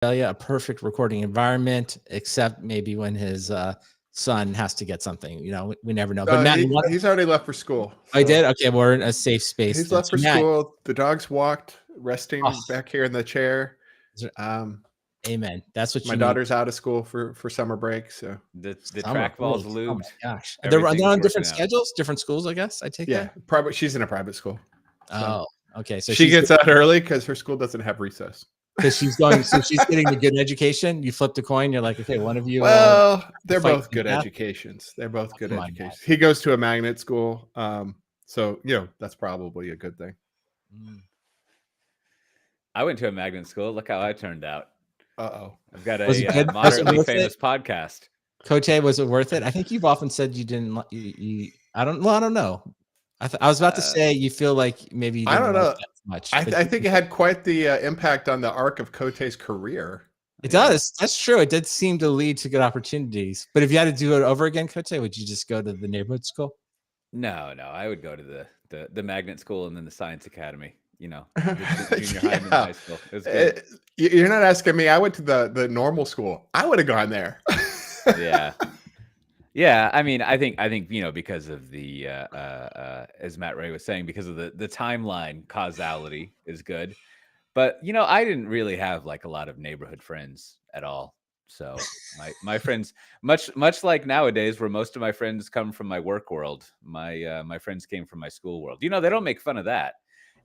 a perfect recording environment, except maybe when his son has to get something. We never know. But Matt, he's already left for school. I did. Okay, we're in a safe space. He's left for school. The dog's walked, resting back here in the chair. Amen. That's what my daughter's out of school for summer break. So the trackball's lubed. Oh my gosh, they're on different schedules, different schools. I guess I take that. Private. She's in a private school. So. Oh, okay. So she gets out early because her school doesn't have recess. Because she's going, so she's getting a good education. You flip the coin. You're like, okay, one of you. Well, they're both good educations. They're both good educations. He goes to a magnet school, so that's probably a good thing. I went to a magnet school. Look how I turned out. I've got a moderately famous podcast. Cote, was it worth it? I think you've often said you didn't. I don't know. I was about to say you feel like maybe you didn't I don't know like that much. I think it had quite the impact on the arc of Cote's career. It does. That's true. It did seem to lead to good opportunities. But if you had to do it over again, Cote, would you just go to the neighborhood school? No. I would go to the magnet school and then the science academy. Junior high and high school. It was good. You're not asking me. I went to the normal school. I would have gone there. Yeah. I mean, I think because of the as Matt Ray was saying, because of the timeline causality is good. But I didn't really have like a lot of neighborhood friends at all. So my friends, much like nowadays, where most of my friends come from my work world, my friends came from my school world. They don't make fun of that.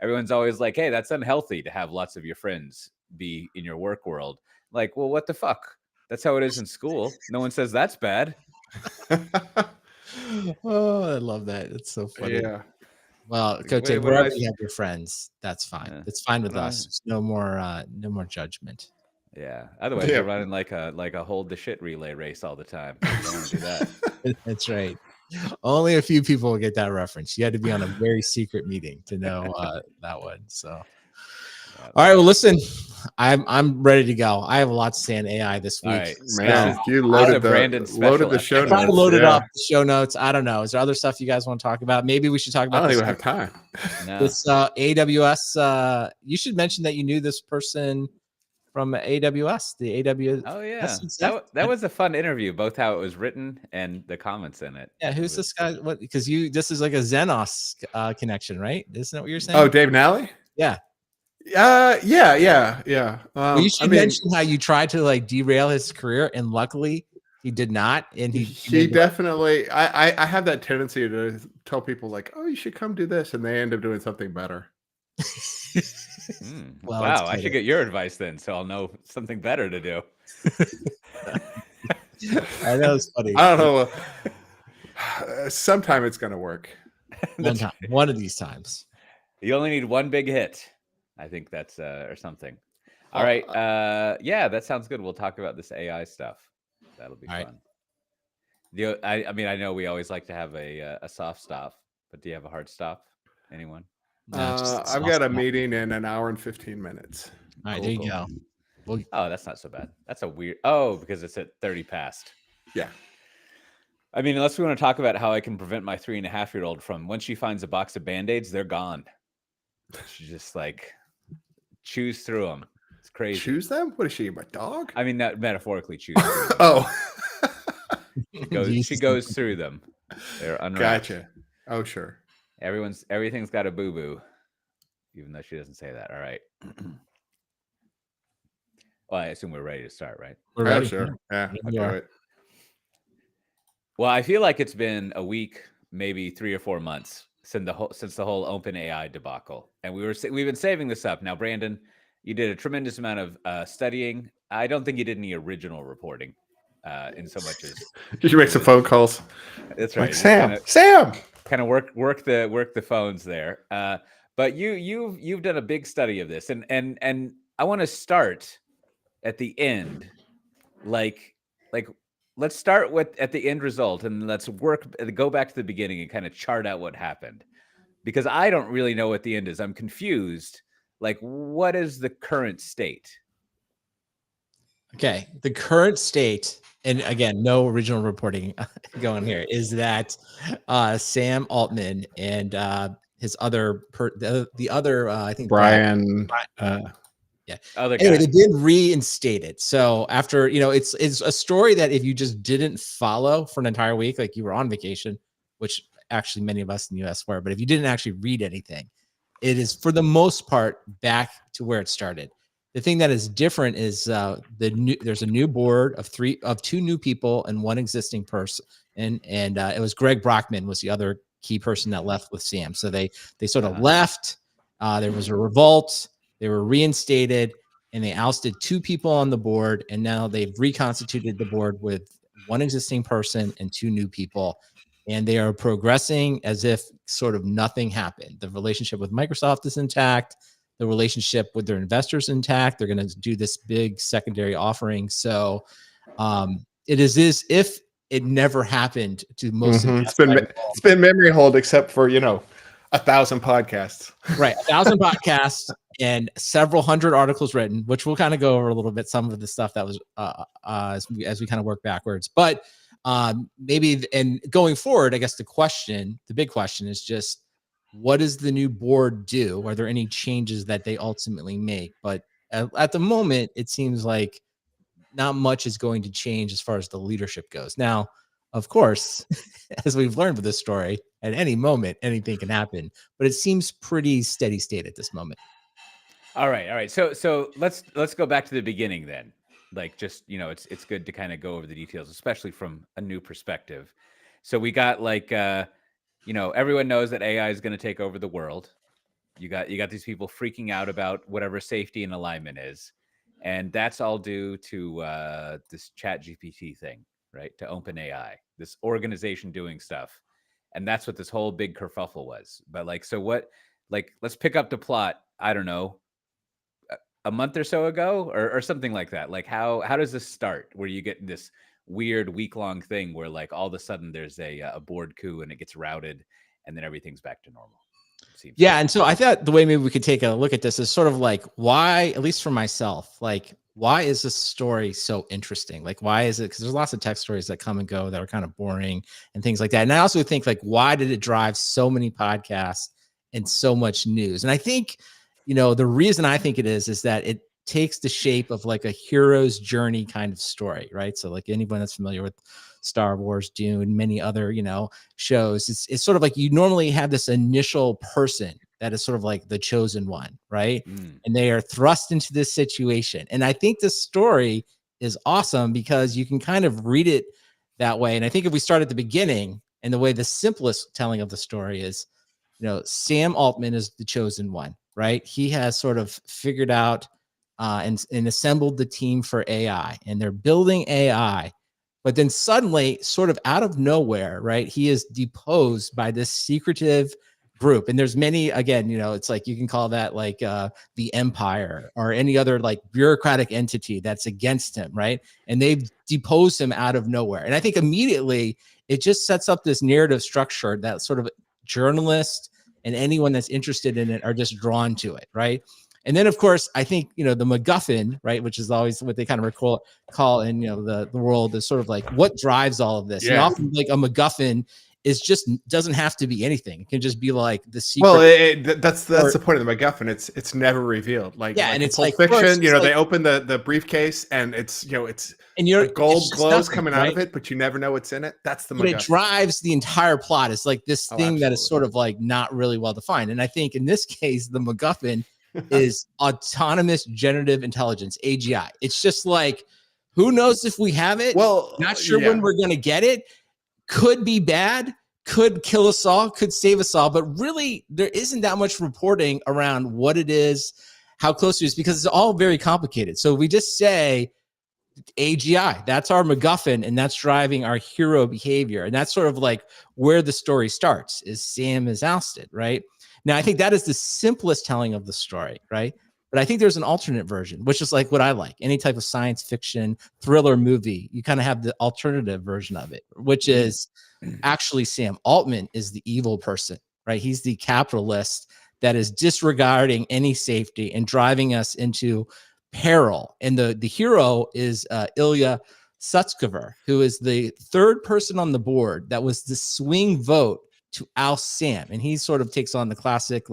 Everyone's always like, hey, that's unhealthy to have lots of your friends be in your work world. Like, well, what the fuck? That's how it is in school. No one says that's bad. Oh, I love that. It's so funny. Yeah. Well, Cote, wherever you have your friends, that's fine. Yeah. It's fine with us. There's no more judgment. Yeah. Otherwise, you're running like a hold the shit relay race all the time. You don't want to do that. That's right. Only a few people will get that reference. You had to be on a very secret meeting to know that one. So, all right. Well, listen, I'm ready to go. I have a lot to say on AI this week. Right. Man, you loaded the show notes. Trying to load it up, the show notes. I don't know. Is there other stuff you guys want to talk about? Maybe we should talk about. I don't even have time. No. This AWS. You should mention that you knew this person from AWS. The AWS. Oh yeah, that was a fun interview. Both how it was written and the comments in it. Yeah, who's this guy? What? Because this is like a Xenos connection, right? Isn't that what you're saying? Oh, Dave Nally. Yeah. Yeah. Well, you should mention how you tried to like derail his career, and luckily he did not. And he definitely. I have that tendency to tell people like, oh, you should come do this, and they end up doing something better. Well, wow, I should get your advice then, so I'll know something better to do. I know it's funny. I don't know. Sometime it's gonna work. One of these times. You only need one big hit. I think that's or something. All right. Yeah, that sounds good. We'll talk about this AI stuff. That'll be fun. I mean, I know we always like to have a soft stop, but do you have a hard stop? Anyone? No, I've got a meeting in an hour and 15 minutes. All right, there you go. Well, oh, that's not so bad. That's a weird. Oh, because it's at 30 past. Yeah. I mean, unless we want to talk about how I can prevent my 3.5-year-old from, once she finds a box of Band-Aids, they're gone. She just like chews through them. It's crazy. Choose them? What is she, my dog? I mean, not metaphorically choose. Oh. She goes through them. They're unwrapped. Gotcha. Oh, sure. Everything's got a boo-boo, even though she doesn't say that. All right. Well, I assume we're ready to start, right? We're ready. Sure. Yeah, I'll do it. Well, I feel like it's been a week, maybe 3 or 4 months since the whole OpenAI debacle, and we've been saving this up. Now, Brandon, you did a tremendous amount of studying. I don't think you did any original reporting, in so much as you should make some phone calls. That's right, like Sam. Kind of work the phones there. But you've done a big study of this, and I want to start at the end, like let's start at the end result, and let's go back to the beginning and kind of chart out what happened, because I don't really know what the end is. I'm confused. Like, what is the current state? Okay, the current state, and again, no original reporting going here, is that Sam Altman and his other I think Brian Yeah. Other Anyway, guy. they did reinstate it. So after, it's a story that if you just didn't follow for an entire week, like you were on vacation, which actually many of us in the US were, but if you didn't actually read anything, it is for the most part back to where it started. The thing that is different is there's a new board of two new people and one existing person, and it was Greg Brockman was the other key person that left with Sam. So they sort of left. There was a revolt. They were reinstated, and they ousted two people on the board, and now they've reconstituted the board with one existing person and two new people, and they are progressing as if sort of nothing happened. The relationship with Microsoft is intact. The relationship with their investors intact. They're going to do this big secondary offering. So it is as if it never happened to most of it's been memory hold, except for 1,000 podcasts. Right, 1,000 podcasts and several hundred articles written, which we'll kind of go over a little bit. Some of the stuff that was as we kind of work backwards, but maybe and going forward, I guess the big question is just, what does the new board do? Are there any changes that they ultimately make? But at the moment, it seems like not much is going to change as far as the leadership goes. Now, of course, as we've learned with this story, at any moment, anything can happen, but it seems pretty steady state at this moment. All right. So let's go back to the beginning then. Like, just, it's good to kind of go over the details, especially from a new perspective. So we got everyone knows that AI is going to take over the world. You got these people freaking out about whatever safety and alignment is, and that's all due to this Chat GPT thing, right? To OpenAI, this organization doing stuff, and that's what this whole big kerfuffle was. But let's pick up the plot. I don't know, a month or so ago, or something like that. Like, how does this start? Where you get this weird week-long thing where all of a sudden there's a board coup and it gets routed, and then everything's back to normal. Yeah, and so I thought the way maybe we could take a look at this is sort of like, why, at least for myself, why is this story so interesting? Like, why is it? Because there's lots of tech stories that come and go that are kind of boring and things like that. And I also think, why did it drive so many podcasts and so much news? And I think, the reason I think it is that it takes the shape of a hero's journey kind of story, right? So anyone that's familiar with Star Wars, Dune, many other, shows, it's sort of like you normally have this initial person that is sort of like the chosen one, right? And they are thrust into this situation. And I think this story is awesome because you can kind of read it that way. And I think if we start at the beginning, and the way the simplest telling of the story is, Sam Altman is the chosen one, right? He has sort of figured out and assembled the team for AI, and they're building AI. But then suddenly, sort of out of nowhere, right, he is deposed by this secretive group. And there's many, again, it's like you can call that the empire or any other bureaucratic entity that's against him, right? And they've deposed him out of nowhere. And I think immediately it just sets up this narrative structure that sort of journalists and anyone that's interested in it are just drawn to it, right? And then, of course, I think, the MacGuffin, right, which is always what they kind of call in, the world, is sort of like what drives all of this. Yeah. And often a MacGuffin doesn't have to be anything. It can just be the secret. Well, that's the point of the MacGuffin. It's never revealed. And it's Pulp Fiction. They open the briefcase and it's gold glows coming out of it, but you never know what's in it. That's the MacGuffin. But it drives the entire plot. It's like this thing that is sort of not really well defined. And I think in this case, the MacGuffin is autonomous generative intelligence, AGI. It's just who knows if we have it? Well, not sure when we're going to get it. Could be bad, could kill us all, could save us all. But really, there isn't that much reporting around what it is, how close it is, because it's all very complicated. So we just say AGI, that's our MacGuffin, and that's driving our hero behavior. And that's sort of where the story starts, is Sam is ousted, right? Now, I think that is the simplest telling of the story, right? But I think there's an alternate version, which is what I like. Any type of science fiction, thriller movie, you kind of have the alternative version of it, which is actually Sam Altman is the evil person, right? He's the capitalist that is disregarding any safety and driving us into peril. And the hero is Ilya Sutskever, who is the third person on the board that was the swing vote to oust Sam. And he sort of takes on the classic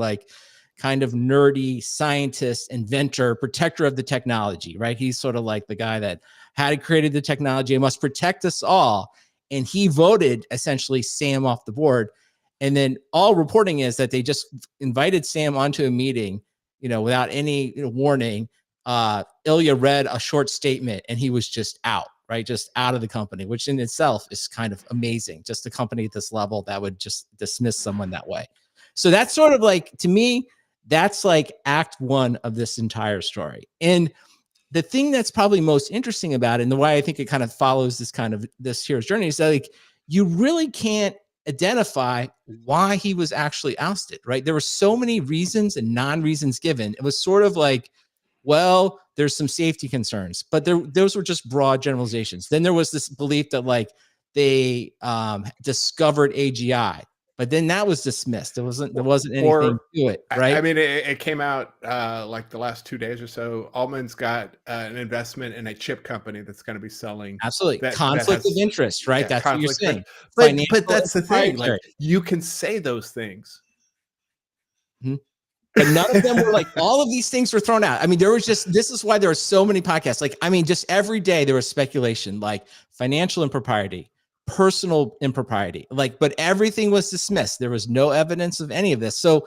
kind of nerdy scientist, inventor, protector of the technology, right? He's sort of like the guy that had created the technology and must protect us all. And he voted essentially Sam off the board. And then all reporting is that they just invited Sam onto a meeting, without any warning. Ilya read a short statement and he was just out, right? Just out of the company, which in itself is kind of amazing. Just a company at this level that would just dismiss someone that way. So that's sort of like, to me, that's like act one of this entire story. And the thing that's probably most interesting about it, and the way I think it kind of follows this hero's journey, is that like you really can't identify why he was actually ousted, right? There were so many reasons and non-reasons given. It was sort of like, well, there's some safety concerns, but those were just broad generalizations. Then there was this belief that like they discovered AGI, but then that was dismissed. There wasn't anything to it, right? I mean, it came out like the last 2 days or so. Altman's got an investment in a chip company that's going to be selling. Absolutely, conflict of interest, right? Yeah, that's what you're saying. But that's the thing. Like, you can say those things. Mm-hmm. But none of them were like, all of these things were thrown out. I mean, this is why there are so many podcasts. Like, I mean, just every day there was speculation, like financial impropriety, personal impropriety, but everything was dismissed. There was no evidence of any of this. So,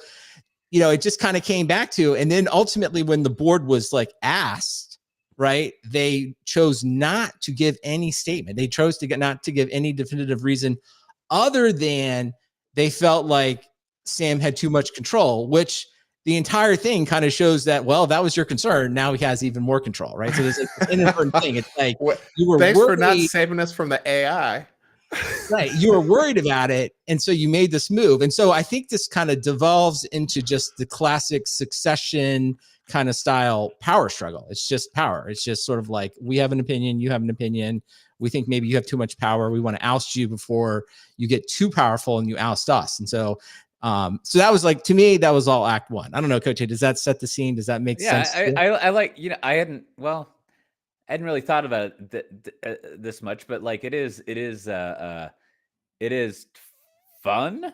it just kind of came back to, and then ultimately when the board was like asked, right, they chose not to give any statement. They chose not to give any definitive reason other than they felt like Sam had too much control, which the entire thing kind of shows that, well, that was your concern. Now he has even more control, right? So there's like an inadvertent thing. It's like, you were thanks for not saving us from the AI. Right. You were worried about it. And so you made this move. And so I think this kind of devolves into just the classic Succession kind of style power struggle. It's just power. It's just sort of like, we have an opinion, you have an opinion. We think maybe you have too much power. We want to oust you before you get too powerful and you oust us. And so so that was like, to me, that was all act one. I don't know, Coach, does that set the scene? Does that make sense? I like, I hadn't really thought about it this much, but like it is fun,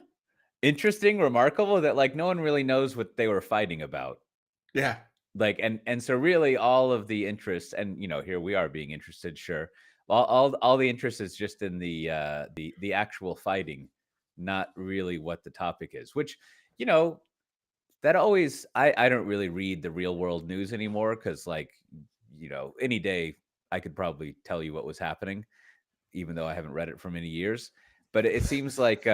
interesting, remarkable that like no one really knows what they were fighting about. Yeah. Like, and so really all of the interest, and here we are being interested, sure. All the interest is just in the actual fighting, not really what the topic is, which, that always, I don't really read the real world news anymore. Cause like, any day I could probably tell you what was happening, even though I haven't read it for many years. But it seems like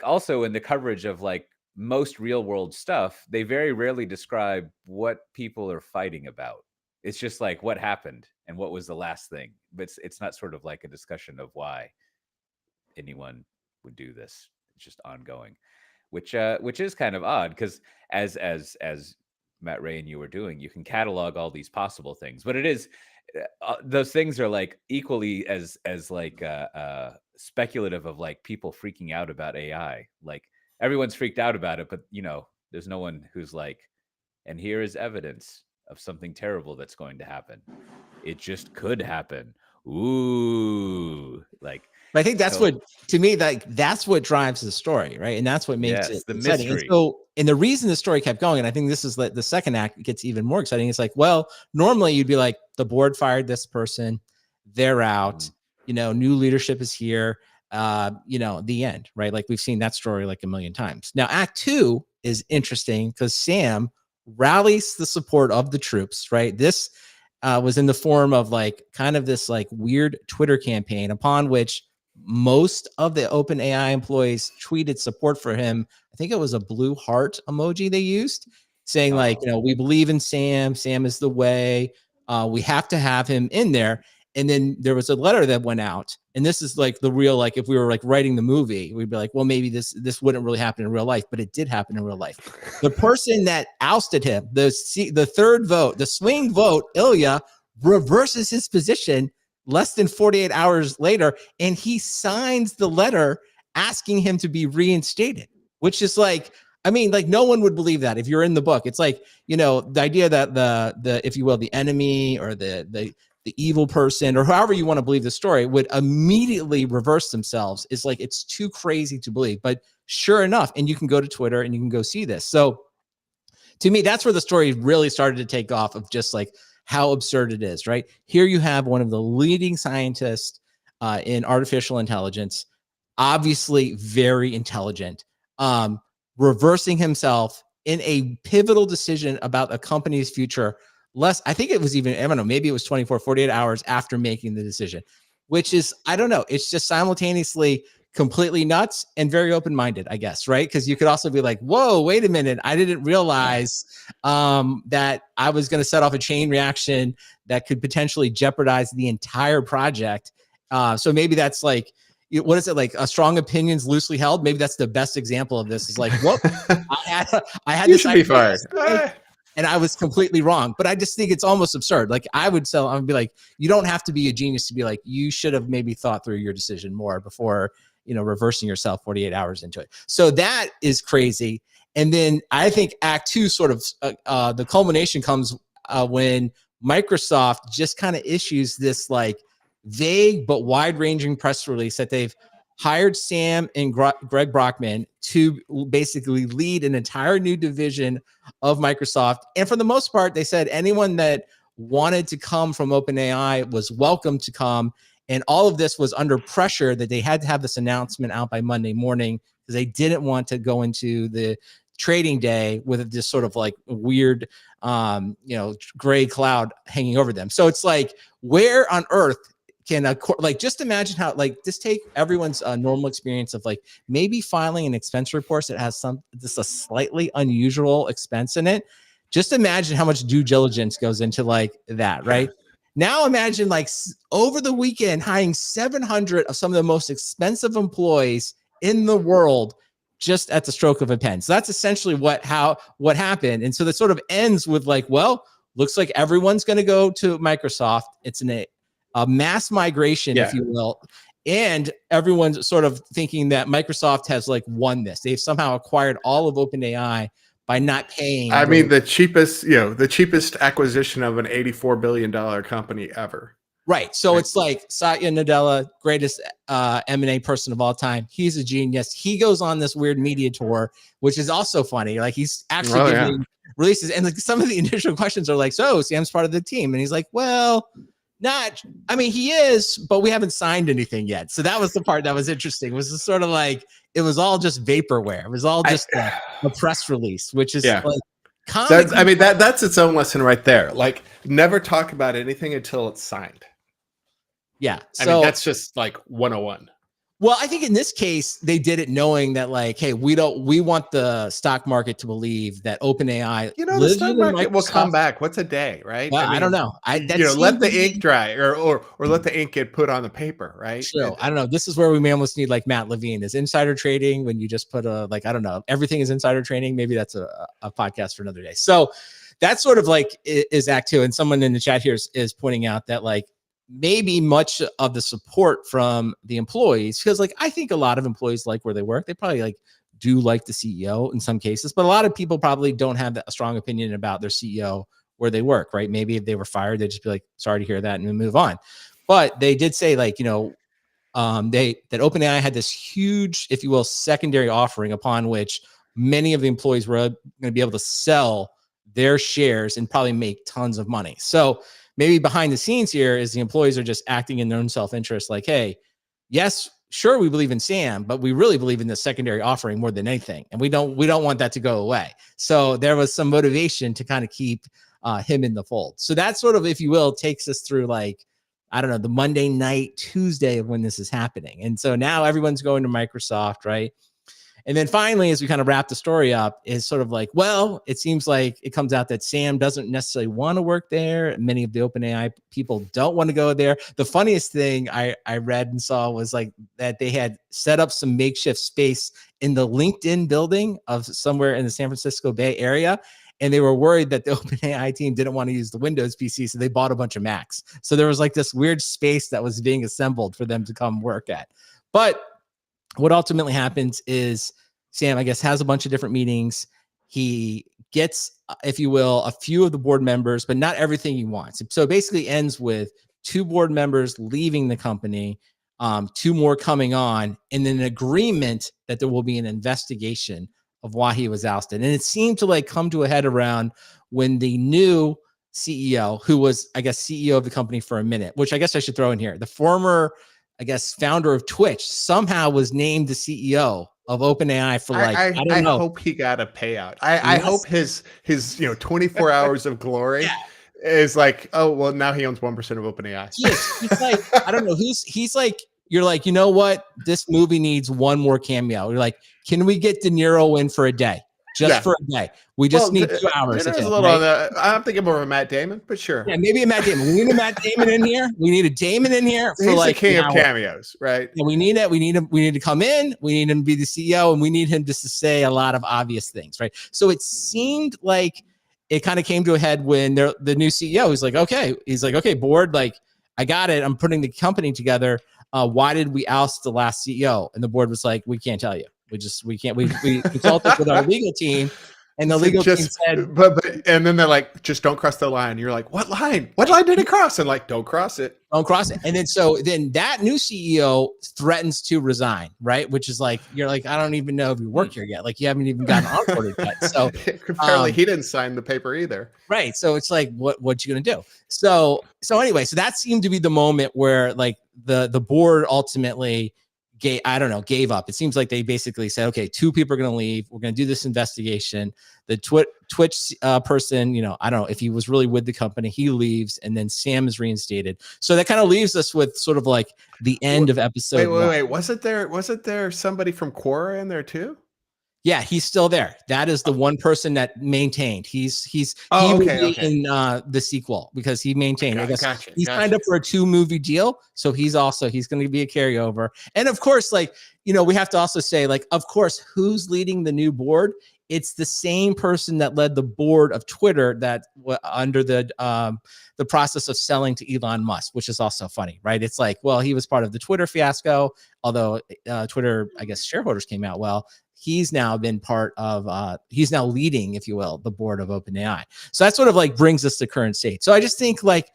also in the coverage of like most real world stuff, they very rarely describe what people are fighting about. It's just like what happened and what was the last thing. But it's not sort of like a discussion of why anyone would do this. It's just ongoing, which is kind of odd because as Matt Ray and you were doing, you can catalog all these possible things, but it is those things are like equally as like speculative of like people freaking out about AI. Like everyone's freaked out about it, but there's no one who's like, and here is evidence of something terrible that's going to happen. It just could happen. Ooh, like. But I think that's what, to me, that's what drives the story, right? And that's what makes it the exciting. mystery. And the reason the story kept going, and I think this is the second act gets even more exciting. It's like, well, normally you'd be like, the board fired this person, they're out, new leadership is here, the end, right? Like we've seen that story like a million times. Now, act two is interesting because Sam rallies the support of the troops, right? This was in the form of like kind of this like weird Twitter campaign upon which most of the OpenAI employees tweeted support for him. I think it was a blue heart emoji they used, saying like, we believe in Sam. Sam is the way. We have to have him in there. And then there was a letter that went out. And this is like the real, like if we were like writing the movie, we'd be like, well, maybe this wouldn't really happen in real life, but it did happen in real life. The person that ousted him, the third vote, the swing vote, Ilya, reverses his position less than 48 hours later, and he signs the letter asking him to be reinstated, which is like, I mean, like no one would believe that if you're in the book. It's like, the idea that the if you will, the enemy or the evil person or however you want to believe the story would immediately reverse themselves is like, it's too crazy to believe. But sure enough, and you can go to Twitter and you can go see this. So to me, that's where the story really started to take off, of just like how absurd it is, right? Here you have one of the leading scientists in artificial intelligence, obviously very intelligent, reversing himself in a pivotal decision about a company's future. I think it was even, I don't know, maybe it was 24, 48 hours after making the decision, which is, I don't know, it's just simultaneously completely nuts and very open-minded, I guess, right? Because you could also be like, whoa, wait a minute, I didn't realize that I was going to set off a chain reaction that could potentially jeopardize the entire project. So maybe that's like, what is it, like a strong opinions loosely held? Maybe that's the best example of this, is like, whoop, I had you this should be idea fired. and I was completely wrong. But I just think it's almost absurd. Like I would be like, you don't have to be a genius to be like, you should have maybe thought through your decision more before, reversing yourself 48 hours into it. So that is crazy. And then I think Act 2 sort of, the culmination comes when Microsoft just kind of issues this like vague but wide-ranging press release that they've hired Sam and Greg Brockman to basically lead an entire new division of Microsoft. And for the most part, they said anyone that wanted to come from OpenAI was welcome to come. And all of this was under pressure that they had to have this announcement out by Monday morning, because they didn't want to go into the trading day with this sort of like weird, gray cloud hanging over them. So it's like, where on earth can just imagine how, like, just take everyone's normal experience of like maybe filing an expense report that has just a slightly unusual expense in it. Just imagine how much due diligence goes into like that, right? Now imagine like over the weekend hiring 700 of some of the most expensive employees in the world just at the stroke of a pen. So that's essentially what happened. And so that sort of ends with like, well, looks like everyone's going to go to Microsoft. It's a mass migration, if you will. And everyone's sort of thinking that Microsoft has like won this. They've somehow acquired all of OpenAI by not paying. I mean, the cheapest acquisition of an $84 billion company ever. Right. So it's like Satya Nadella, greatest M&A person of all time. He's a genius. He goes on this weird media tour, which is also funny. Like he's actually giving releases. And like some of the initial questions are like, so Sam's part of the team. And he's like, well, he is, but we haven't signed anything yet. So that was the part that was interesting. It was just sort of like, it was all just vaporware. It was all just a press release, which is like, that's its own lesson right there. Like, never talk about anything until it's signed. Yeah. So that's just like 101. Well, I think in this case, they did it knowing that like, hey, we want the stock market to believe that OpenAI, the stock market will come back. What's a day, right? Well, I don't know. Let the ink dry or let the ink get put on the paper, right? True. I don't know. This is where we may almost need like Matt Levine. Is insider trading when you just put I don't know, everything is insider trading. Maybe that's a podcast for another day. So that's sort of like is Act 2. And someone in the chat here is pointing out that like, maybe much of the support from the employees, because like I think a lot of employees like where they work. They probably like do like the CEO in some cases, but a lot of people probably don't have a strong opinion about their CEO where they work, right? Maybe if they were fired, they'd just be like, sorry to hear that, and move on. But they did say like, that OpenAI had this huge, if you will, secondary offering upon which many of the employees were going to be able to sell their shares and probably make tons of money. So maybe behind the scenes here is the employees are just acting in their own self-interest. Like, hey, yes, sure, we believe in Sam, but we really believe in the secondary offering more than anything. And we don't want that to go away. So there was some motivation to kind of keep him in the fold. So that sort of, if you will, takes us through like, I don't know, the Monday night, Tuesday of when this is happening. And so now everyone's going to Microsoft, right? And then finally, as we kind of wrap the story up, is sort of like, well, it seems like it comes out that Sam doesn't necessarily want to work there. Many of the OpenAI people don't want to go there. The funniest thing I read and saw was like that they had set up some makeshift space in the LinkedIn building of somewhere in the San Francisco Bay Area. And they were worried that the OpenAI team didn't want to use the Windows PC, so they bought a bunch of Macs. So there was like this weird space that was being assembled for them to come work at. But what ultimately happens is Sam, I guess, has a bunch of different meetings. He gets, if you will, a few of the board members, but not everything he wants. So it basically ends with 2 board members leaving the company, 2 more coming on, and then an agreement that there will be an investigation of why he was ousted. And it seemed to like come to a head around when the new CEO, who was, I guess, CEO of the company for a minute, which I guess I should throw in here, the former, I guess, founder of Twitch, somehow was named the CEO of OpenAI for like, I don't know. hope he got a payout. I hope his 24 hours of glory is like, oh well, now he owns 1% of OpenAI. He's like, I don't know, he's like, you're like, you know what? This movie needs one more cameo. You're like, can we get De Niro in for a day? Just for a day. We just need 2 hours. There's a little on that. I'm thinking more of a Matt Damon, but sure. Yeah, maybe a Matt Damon. We need a Matt Damon in here. We need a Damon in here for He's like the king of cameos, right? Yeah, we need it. We need him. We need to come in. We need him to be the CEO, and we need him just to say a lot of obvious things, right? So it seemed like it kind of came to a head when the new CEO is like, okay, board, like I got it. I'm putting the company together. Why did we oust the last CEO? And the board was like, we can't tell you. We can't. We consulted with our legal team. And the legal team said, but and then they're like, just don't cross the line. You're like, what line? What line did it cross? And like, don't cross it. Don't cross it. And then that new CEO threatens to resign, right? Which is like, you're like, I don't even know if you work here yet. Like, you haven't even gotten onboarded yet. So apparently he didn't sign the paper either. Right. So it's like, what you gonna do? So anyway, so that seemed to be the moment where like the board ultimately gave up. It seems like they basically said, okay, 2 people are going to leave. We're going to do this investigation. The Twitch person, I don't know if he was really with the company, he leaves, and then Sam is reinstated. So that kind of leaves us with sort of like the end of episode. Wait. Wasn't there somebody from Quora in there too? Yeah, he's still there. That is the one person that maintained. He will be in the sequel because he maintained. I guess he signed up for a 2-movie deal, so he's going to be a carryover. And of course, like we have to also say, like, of course, who's leading the new board? It's the same person that led the board of Twitter that under the process of selling to Elon Musk, which is also funny, right? It's like, well, he was part of the Twitter fiasco, although Twitter, I guess, shareholders came out well. He's now been part of, he's now leading, if you will, the board of OpenAI. So that sort of like brings us to current state. So I just think like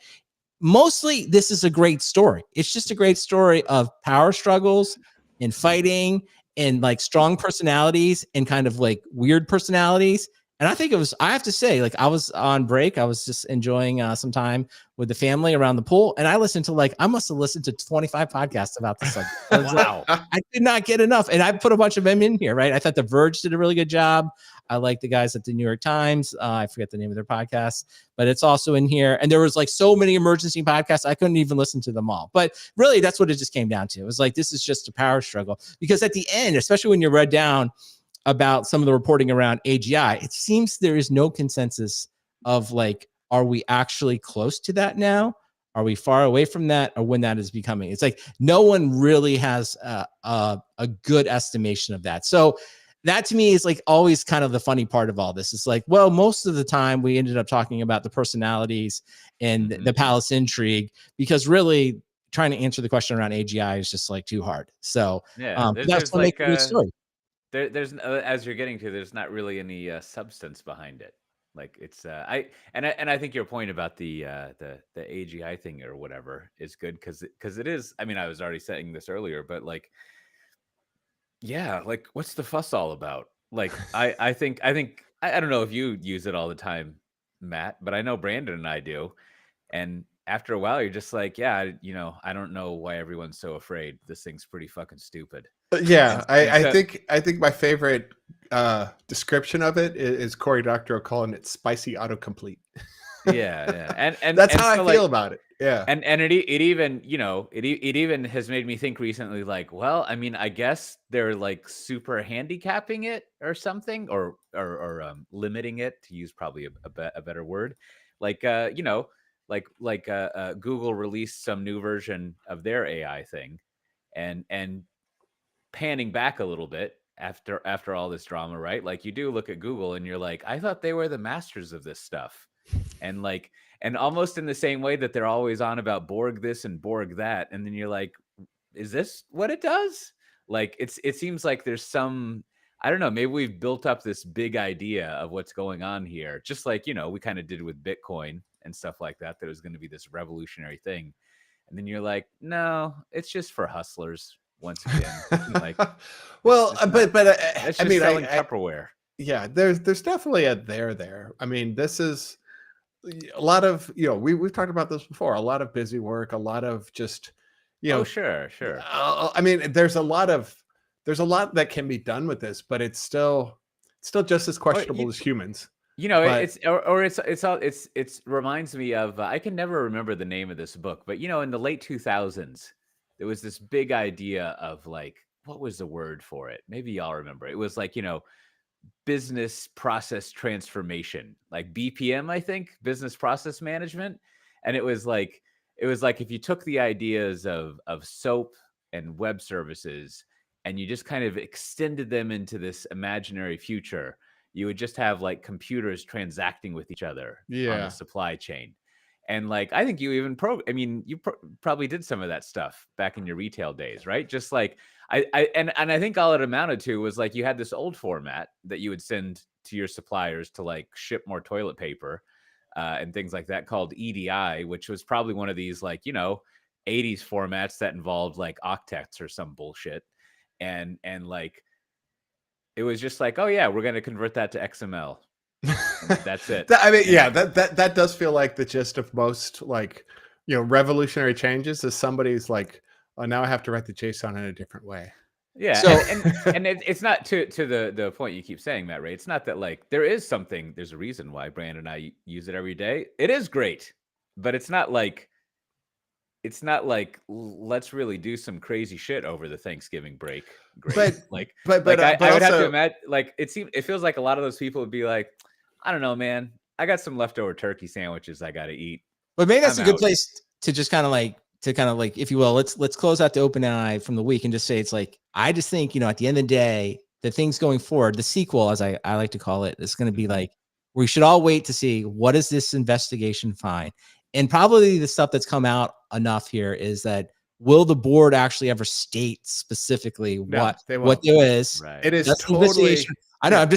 mostly this is a great story. It's just a great story of power struggles and fighting and like strong personalities and kind of like weird personalities. And I think I have to say, like, I was on break. I was just enjoying some time with the family around the pool. And I I must have listened to 25 podcasts about this subject. Wow. I did not get enough. And I put a bunch of them in here, right? I thought The Verge did a really good job. I like the guys at the New York Times. I forget the name of their podcast, but it's also in here. And there was like so many emergency podcasts. I couldn't even listen to them all. But really, that's what it just came down to. It was like, this is just a power struggle. Because at the end, especially when you read down about some of the reporting around AGI, it seems there is no consensus of like, are we actually close to that now? Are we far away from that, or when that is becoming? It's like no one really has a good estimation of that. So that to me is like always kind of the funny part of all this. It's like, well, most of the time we ended up talking about the personalities and the palace intrigue, because really trying to answer the question around AGI is just like too hard. So yeah, that's what makes it a story. There's as you're getting to, there's not really any substance behind it. Like it's I think your point about the AGI thing or whatever is good because it is. I mean, I was already saying this earlier, but like, yeah, like what's the fuss all about? Like I think I don't know if you use it all the time, Matt, but I know Brandon and I do, and after a while you're just like, yeah, I don't know why everyone's so afraid. This thing's pretty fucking stupid. Yeah, I think my favorite description of it is Cory Doctorow calling it spicy autocomplete. Yeah, and that's how I feel about it. Yeah, and it even it even has made me think recently, like, well, I mean, I guess they're like super handicapping it or something, or limiting it, to use probably a better word, like Google released some new version of their AI thing, and panning back a little bit after all this drama, right? Like you do look at Google and you're like, I thought they were the masters of this stuff. And like, and almost in the same way that they're always on about Borg this and Borg that. And then you're like, is this what it does? Like, it seems like there's some, I don't know, maybe we've built up this big idea of what's going on here. Just like, we kind of did with Bitcoin and stuff like that, that was going to be this revolutionary thing. And then you're like, no, it's just for hustlers. Once again, like, well, but that's just selling Tupperware. Yeah, there's definitely a there. I mean, this is a lot of, we've talked about this before, a lot of busy work, a lot of just, sure. I mean, there's a lot that can be done with this, but it's still just as questionable as humans. It reminds me of, I can never remember the name of this book, but in the late 2000s, there was this big idea of like, what was the word for it? Maybe y'all remember. It was like, business process transformation, like BPM, I think, business process management. And it was like if you took the ideas of SOAP and web services and you just kind of extended them into this imaginary future, you would just have like computers transacting with each other on the supply chain. And like, I think you even probably did some of that stuff back in your retail days, right? Just like and I think all it amounted to was like, you had this old format that you would send to your suppliers to like ship more toilet paper and things like that, called EDI, which was probably one of these like, 80s formats that involved like octets or some bullshit. And like, it was just like, oh yeah, we're going to convert that to XML. That's it. That does feel like the gist of most like, revolutionary changes is somebody's like, oh, now I have to write the JSON in a different way. Yeah. So, and it's not to the point you keep saying, Matt Ray. It's not that like there's a reason why Brandon and I use it every day. It is great, but it's not like let's really do some crazy shit over the Thanksgiving break. Great. I would have to imagine, like, it feels like a lot of those people would be like, I don't know, man, I got some leftover turkey sandwiches I got to eat. But maybe that's a good place to just kind of like, if you will, let's close out the OpenAI from the week and just say, it's like, I just think, at the end of the day, the things going forward, the sequel, as I like to call it, is going to be like, we should all wait to see what does this investigation find. And probably the stuff that's come out enough here is that, will the board actually ever state specifically what it is? Right. It is totally. I know. Yeah. I'm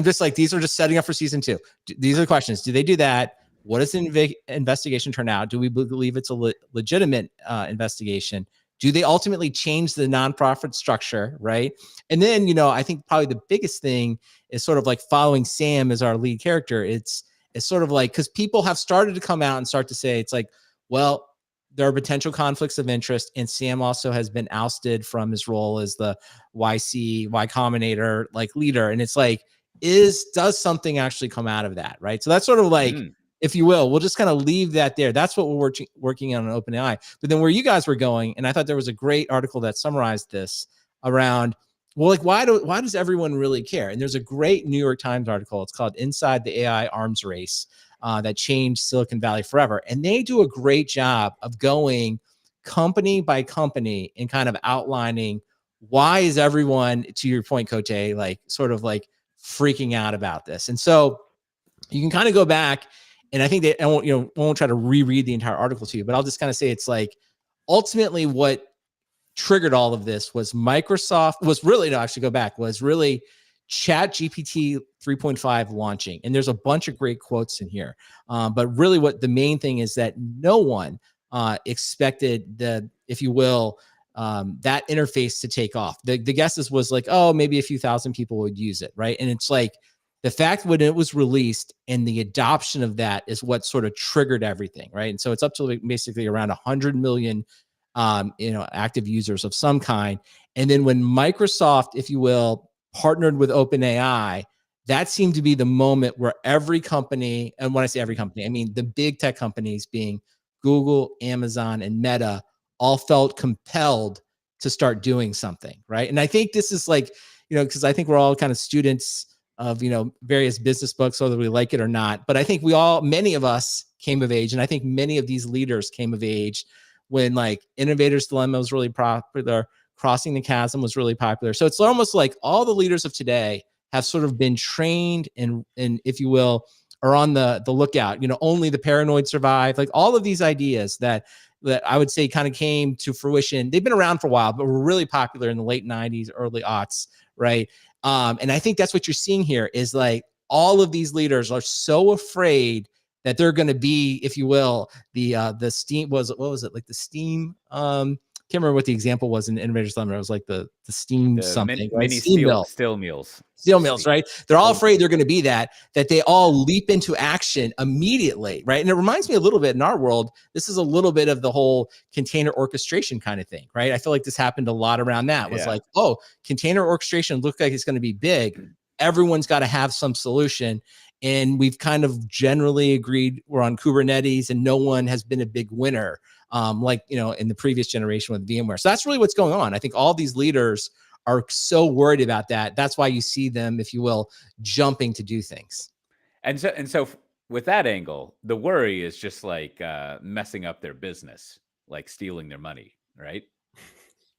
just saying, these are just setting up for season 2. These are the questions. Do they do that? What does the investigation turn out? Do we believe it's a legitimate investigation? Do they ultimately change the nonprofit structure? Right. And then, I think probably the biggest thing is sort of like following Sam as our lead character. It's sort of like, because people have started to come out and start to say, it's like, well, there are potential conflicts of interest. And Sam also has been ousted from his role as the Y Combinator like leader. And it's like, does something actually come out of that? Right. So that's sort of like, if you will, we'll just kind of leave that there. That's what we're working on OpenAI. But then where you guys were going, and I thought there was a great article that summarized this around, well, like, why does everyone really care? And there's a great New York Times article. It's called Inside the AI Arms Race that changed Silicon Valley forever. And they do a great job of going company by company and kind of outlining, why is everyone, to your point, Cote, like sort of like freaking out about this? And so you can kind of go back, and I think I won't try to reread the entire article to you, but I'll just kind of say, it's like, ultimately what triggered all of this was Microsoft was really ChatGPT 3.5 launching. And there's a bunch of great quotes in here. But really what the main thing is that no one expected if you will, that interface to take off. The guesses was like, oh, maybe a few thousand people would use it. Right. And it's like, the fact when it was released and the adoption of that is what sort of triggered everything. Right. And so it's up to basically around 100 million active users of some kind. And then when Microsoft, if you will, partnered with OpenAI, that seemed to be the moment where every company, and when I say every company, I mean the big tech companies being Google, Amazon, and Meta, all felt compelled to start doing something, right? And I think this is like, because I think we're all kind of students of, various business books, whether we like it or not. But I think many of us came of age, and I think many of these leaders came of age when like Innovator's Dilemma was really popular, Crossing the Chasm was really popular. So it's almost like all the leaders of today have sort of been trained and if you will, are on the lookout. Only the paranoid survive. Like all of these ideas that I would say kind of came to fruition. They've been around for a while, but were really popular in the late 90s, early aughts, right? And I think that's what you're seeing here is like all of these leaders are so afraid that they're going to be, if you will, the Steam what was it like the Steam can't remember what the example was in Innovator's Dilemma. It was like the Steam something, right? mini Steam mill. steel mills. Steel mills, right? They're all afraid they're going to be that they all leap into action immediately, right? And it reminds me a little bit in our world, this is a little bit of the whole container orchestration kind of thing, right? I feel like this happened a lot around that. It was like, oh, container orchestration looks like it's going to be big. Everyone's got to have some solution. And we've kind of generally agreed we're on Kubernetes, and no one has been a big winner, like, you know, in the previous generation with VMware. So that's really what's going on. I think all these leaders are so worried about that. That's why you see them, if you will, jumping to do things. And so with that angle, the worry is just like messing up their business, like stealing their money, right?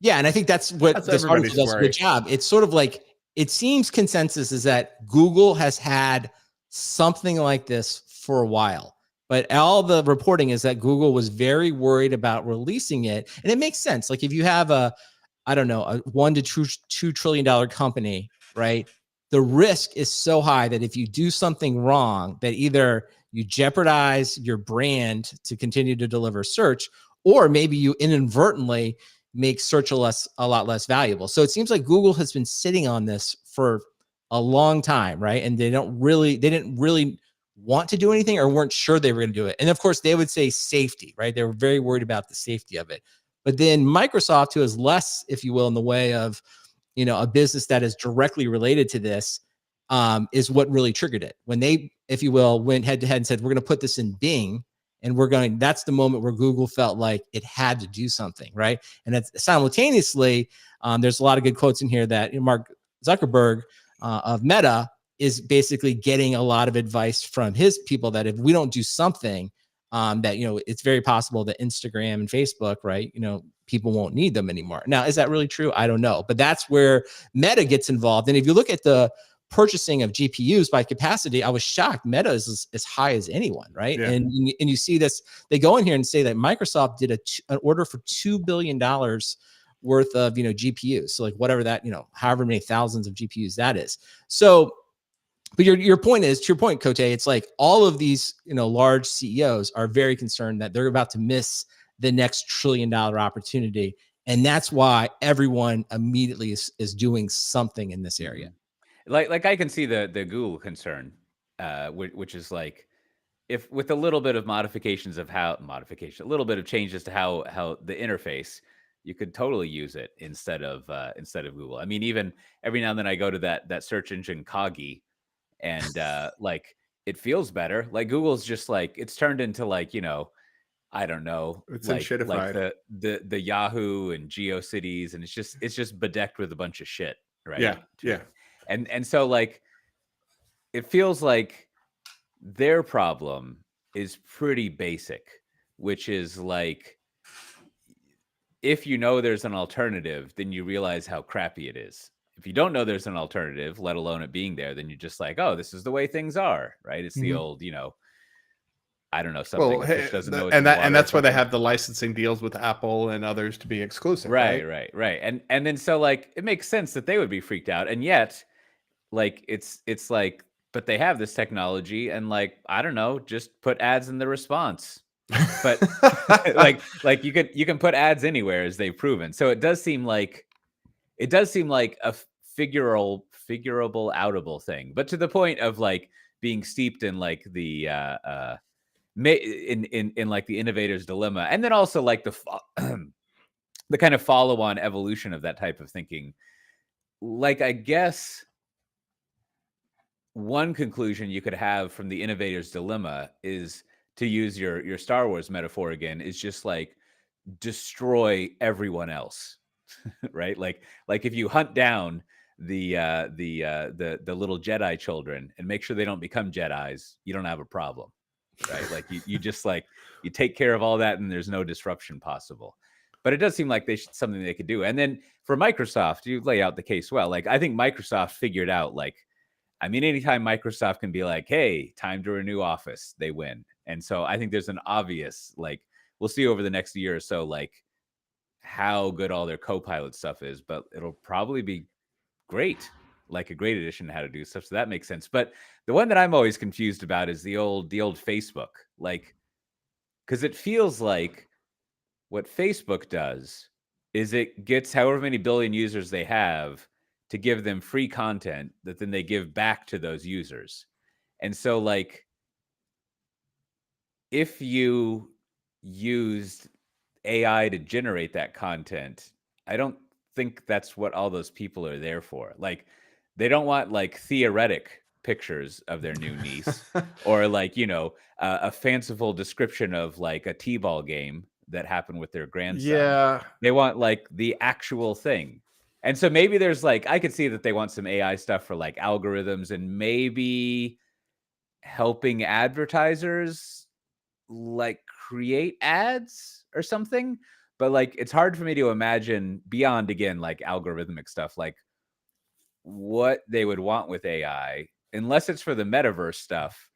Yeah, and I think that's what this article does a good job. It's sort of like, it seems consensus is that Google has had something like this for a while, but all the reporting is that Google was very worried about releasing it. And it makes sense. Like if you have a $1 to $2 trillion company, right? The risk is so high that if you do something wrong, that either you jeopardize your brand to continue to deliver search, or maybe you inadvertently make search a lot less valuable. So it seems like Google has been sitting on this for a long time, right? And they didn't really want to do anything, or weren't sure they were going to do it. And of course, they would say safety, right? They were very worried about the safety of it. But then Microsoft, who is less, if you will, in the way of, you know, a business that is directly related to this, is what really triggered it. When they, if you will, went head to head and said, we're going to put this in Bing, and that's the moment where Google felt like it had to do something, right? And that's simultaneously, there's a lot of good quotes in here that Mark Zuckerberg of Meta is basically getting a lot of advice from his people that if we don't do something, that, you know, it's very possible that Instagram and Facebook, right, you know, people won't need them anymore. Now, is that really true? I don't know, but that's where Meta gets involved. And if you look at the purchasing of GPUs by capacity, I was shocked. Meta is as high as anyone, right? Yeah. And you see this, they go in here and say that Microsoft did an order for $2 billion worth of, you know, GPUs. So like whatever that, you know, however many thousands of GPUs that is. So, but your point is, to your point, Cote, it's like all of these, you know, large CEOs are very concerned that they're about to miss the next $1 trillion opportunity. And that's why everyone immediately is doing something in this area. Like I can see the Google concern, which is like, if with a little bit of a little bit of changes to how the interface, you could totally use it instead of Google. I mean, even every now and then I go to that search engine Coggy, and like it feels better. Like Google's just like, it's turned into like, you know, I don't know, it's like the Yahoo and GeoCities, and it's just bedecked with a bunch of shit, right? Yeah. And so like it feels like their problem is pretty basic, which is like, if you know there's an alternative, then you realize how crappy it is. If you don't know there's an alternative, let alone it being there, then you're just like, oh, this is the way things are, right? It's the old, you know, I don't know, something. Well, doesn't know and that's why they have the licensing deals with Apple and others to be exclusive. Right. And then so like it makes sense that they would be freaked out, and yet like it's like, but they have this technology, and like, I don't know, just put ads in the response. But like you can put ads anywhere, as they've proven. So it does seem like a figurable outable thing, but to the point of like being steeped in like the in like the innovator's dilemma, and then also like the kind of follow-on evolution of that type of thinking. Like, I guess one conclusion you could have from the innovator's dilemma is, to use your Star Wars metaphor again, is just like destroy everyone else. Right? Like if you hunt down the little Jedi children and make sure they don't become Jedis, you don't have a problem. Right? Like you just like, you take care of all that and there's no disruption possible. But it does seem like something they could do. And then for Microsoft, you lay out the case well. Like, I think Microsoft figured out, like, I mean, anytime Microsoft can be like, hey, time to renew Office, they win. And so I think there's an obvious, like, we'll see over the next year or so, like, how good all their Copilot stuff is, but it'll probably be great. like a great addition to how to do stuff. So that makes sense. But the one that I'm always confused about is the old Facebook, like, because it feels like what Facebook does is it gets however many billion users they have to give them free content that then they give back to those users. And so, like, if you used AI to generate that content, I don't think that's what all those people are there for. Like, they don't want like theoretic pictures of their new niece or like, a fanciful description of like a t-ball game that happened with their grandson. Yeah. They want like the actual thing. And so maybe there's like, I could see that they want some AI stuff for like algorithms and maybe helping advertisers like create ads or something. But like, it's hard for me to imagine beyond, again, like algorithmic stuff, like what they would want with AI, unless it's for the metaverse stuff.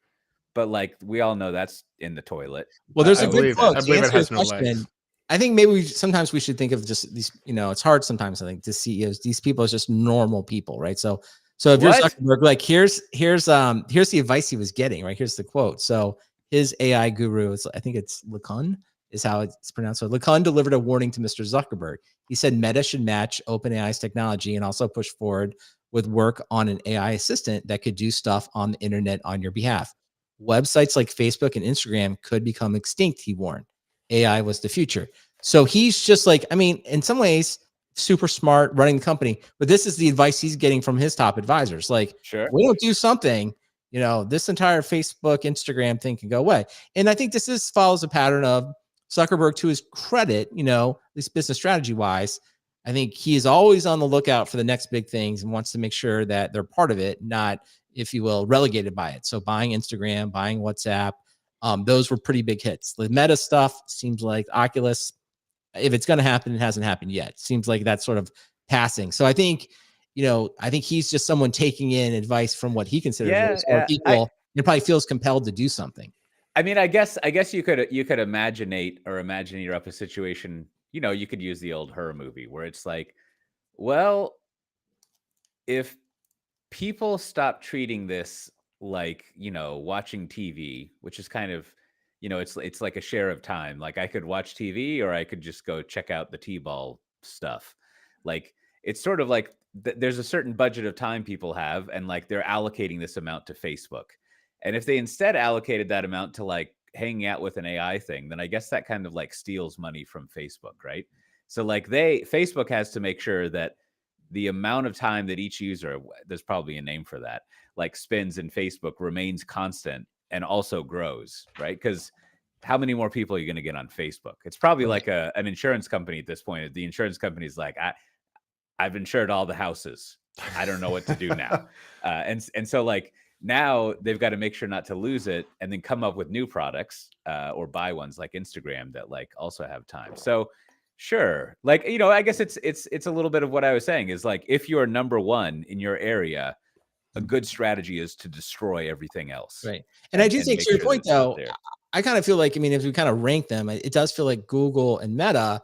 But like, we all know that's in the toilet. Well, there's I a good believe quote I to believe it answer your has no legs. question. I think maybe sometimes we should think of just these, it's hard sometimes, I think, to CEOs, these people as just normal people, right? So if you're What? Zuckerberg, like here's the advice he was getting, right? Here's the quote. So his AI guru, I think it's LeCun is how it's pronounced. So LeCun delivered a warning to Mr. Zuckerberg. He said Meta should match OpenAI's technology and also push forward with work on an AI assistant that could do stuff on the internet on your behalf. Websites like Facebook and Instagram could become extinct, he warned. AI was the future. So he's just like, I mean, in some ways, super smart running the company, but this is the advice he's getting from his top advisors. Like, Sure. we don't do something, this entire Facebook, Instagram thing can go away. And I think this follows a pattern of Zuckerberg, to his credit, at least business strategy wise. I think he is always on the lookout for the next big things and wants to make sure that they're part of it, not, if you will, relegated by it. So buying Instagram, buying WhatsApp, those were pretty big hits. The Meta stuff seems like Oculus, if it's going to happen, it hasn't happened yet. Seems like that's sort of passing. So I think, he's just someone taking in advice from what he considers really smart people and probably feels compelled to do something. I mean, I guess you could imagine you're up a situation, you could use the old Her movie where it's like, well, if people stop treating this like, watching TV, which is kind of, it's like a share of time. Like, I could watch TV or I could just go check out the T-ball stuff. Like, it's sort of like there's a certain budget of time people have, and like they're allocating this amount to Facebook. And if they instead allocated that amount to like hanging out with an AI thing, then I guess that kind of like steals money from Facebook, right? So like Facebook has to make sure that the amount of time that each user, there's probably a name for that, like spends in Facebook remains constant and also grows, right? Because how many more people are you going to get on Facebook? It's probably like an insurance company at this point. The insurance company's like, I've insured all the houses. I don't know what to do now. And so like now they've got to make sure not to lose it and then come up with new products or buy ones like Instagram that like also have time. So sure. Like, I guess it's a little bit of what I was saying is like, if you're number one in your area, a good strategy is to destroy everything else. Right. And I do think, to your point though, I kind of feel like, if we kind of rank them, it does feel like Google and Meta,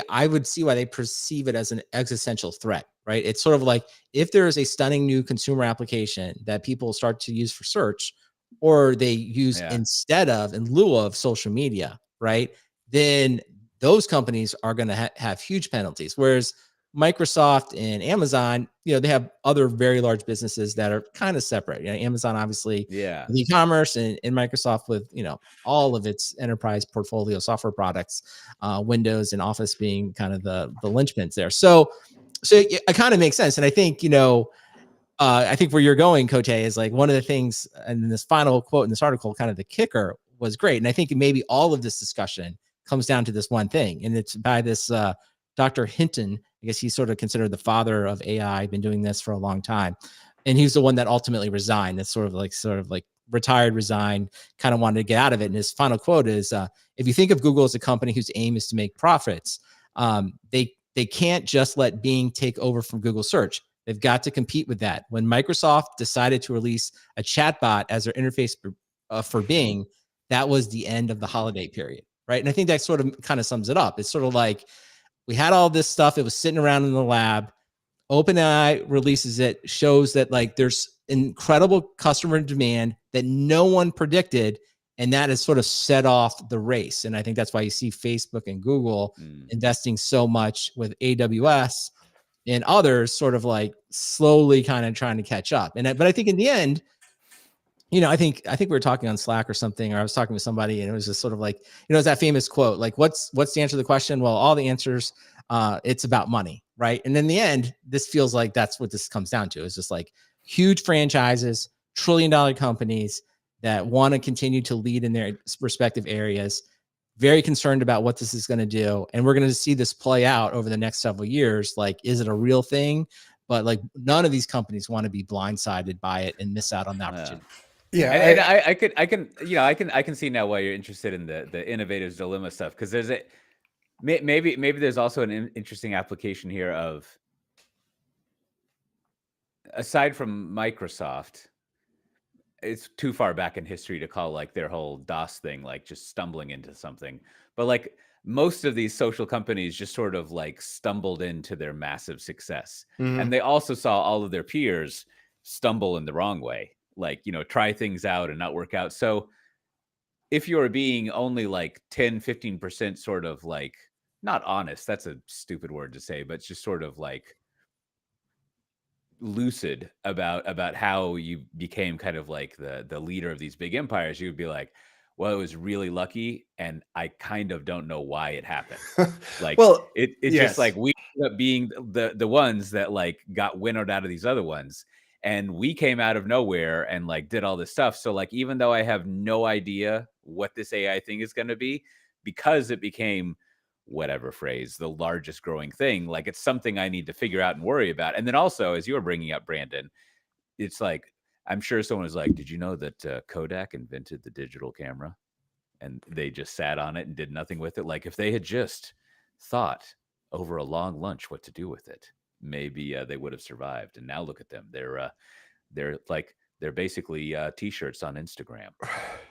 I would see why they perceive it as an existential threat, right? It's sort of like if there is a stunning new consumer application that people start to use for search, or they use instead of, in lieu of social media, right? Then those companies are going to have huge penalties. Whereas Microsoft and Amazon, they have other very large businesses that are kind of separate. Amazon, obviously, with e-commerce, and Microsoft with, all of its enterprise portfolio software products, Windows and Office being kind of the linchpins there. So it kind of makes sense. And I think, I think where you're going, Cote, is like one of the things, and this final quote in this article, kind of the kicker was great. And I think maybe all of this discussion comes down to this one thing. And it's by this Dr. Hinton. I guess he's sort of considered the father of AI, been doing this for a long time. And he's the one that ultimately resigned. That's sort of like retired, resigned, kind of wanted to get out of it. And his final quote is, if you think of Google as a company whose aim is to make profits, they can't just let Bing take over from Google search. They've got to compete with that. When Microsoft decided to release a chatbot as their interface for Bing, that was the end of the holiday period, right? And I think that sort of kind of sums it up. It's sort of like, we had all this stuff. It was sitting around in the lab. OpenAI releases it, shows that like there's incredible customer demand that no one predicted, and that has sort of set off the race. And I think that's why you see Facebook and Google investing so much with AWS and others sort of like slowly kind of trying to catch up. But I think in the end, I think we were talking on Slack or something, or I was talking with somebody, and it was just sort of like, it's that famous quote, like, what's the answer to the question? Well, all the answers, it's about money, right? And in the end, this feels like that's what this comes down to. It's just like huge franchises, trillion-dollar companies that want to continue to lead in their respective areas, very concerned about what this is going to do. And we're going to see this play out over the next several years. Like, is it a real thing? But like, none of these companies want to be blindsided by it and miss out on the opportunity. Yeah, and I can see now why you're interested in the innovator's dilemma stuff, because there's maybe there's also an interesting application here of, aside from Microsoft, it's too far back in history to call like their whole DOS thing like just stumbling into something, but like most of these social companies just sort of like stumbled into their massive success, and they also saw all of their peers stumble in the wrong way, like, try things out and not work out. So if you're being only like 10-15% sort of like, not honest, that's a stupid word to say, but it's just sort of like lucid about how you became kind of like the leader of these big empires, you would be like, well, it was really lucky, and I kind of don't know why it happened. Like, well, it's just like we ended up being the ones that like got winnowed out of these other ones, and we came out of nowhere and like did all this stuff. So like, even though I have no idea what this AI thing is going to be, because it became, whatever phrase, the largest growing thing, like it's something I need to figure out and worry about. And then also, as you were bringing up, Brandon, it's like, I'm sure someone was like, did you know that Kodak invented the digital camera? And they just sat on it and did nothing with it. Like, if they had just thought over a long lunch what to do with it, maybe they would have survived. And now look at them. They're basically t-shirts on Instagram.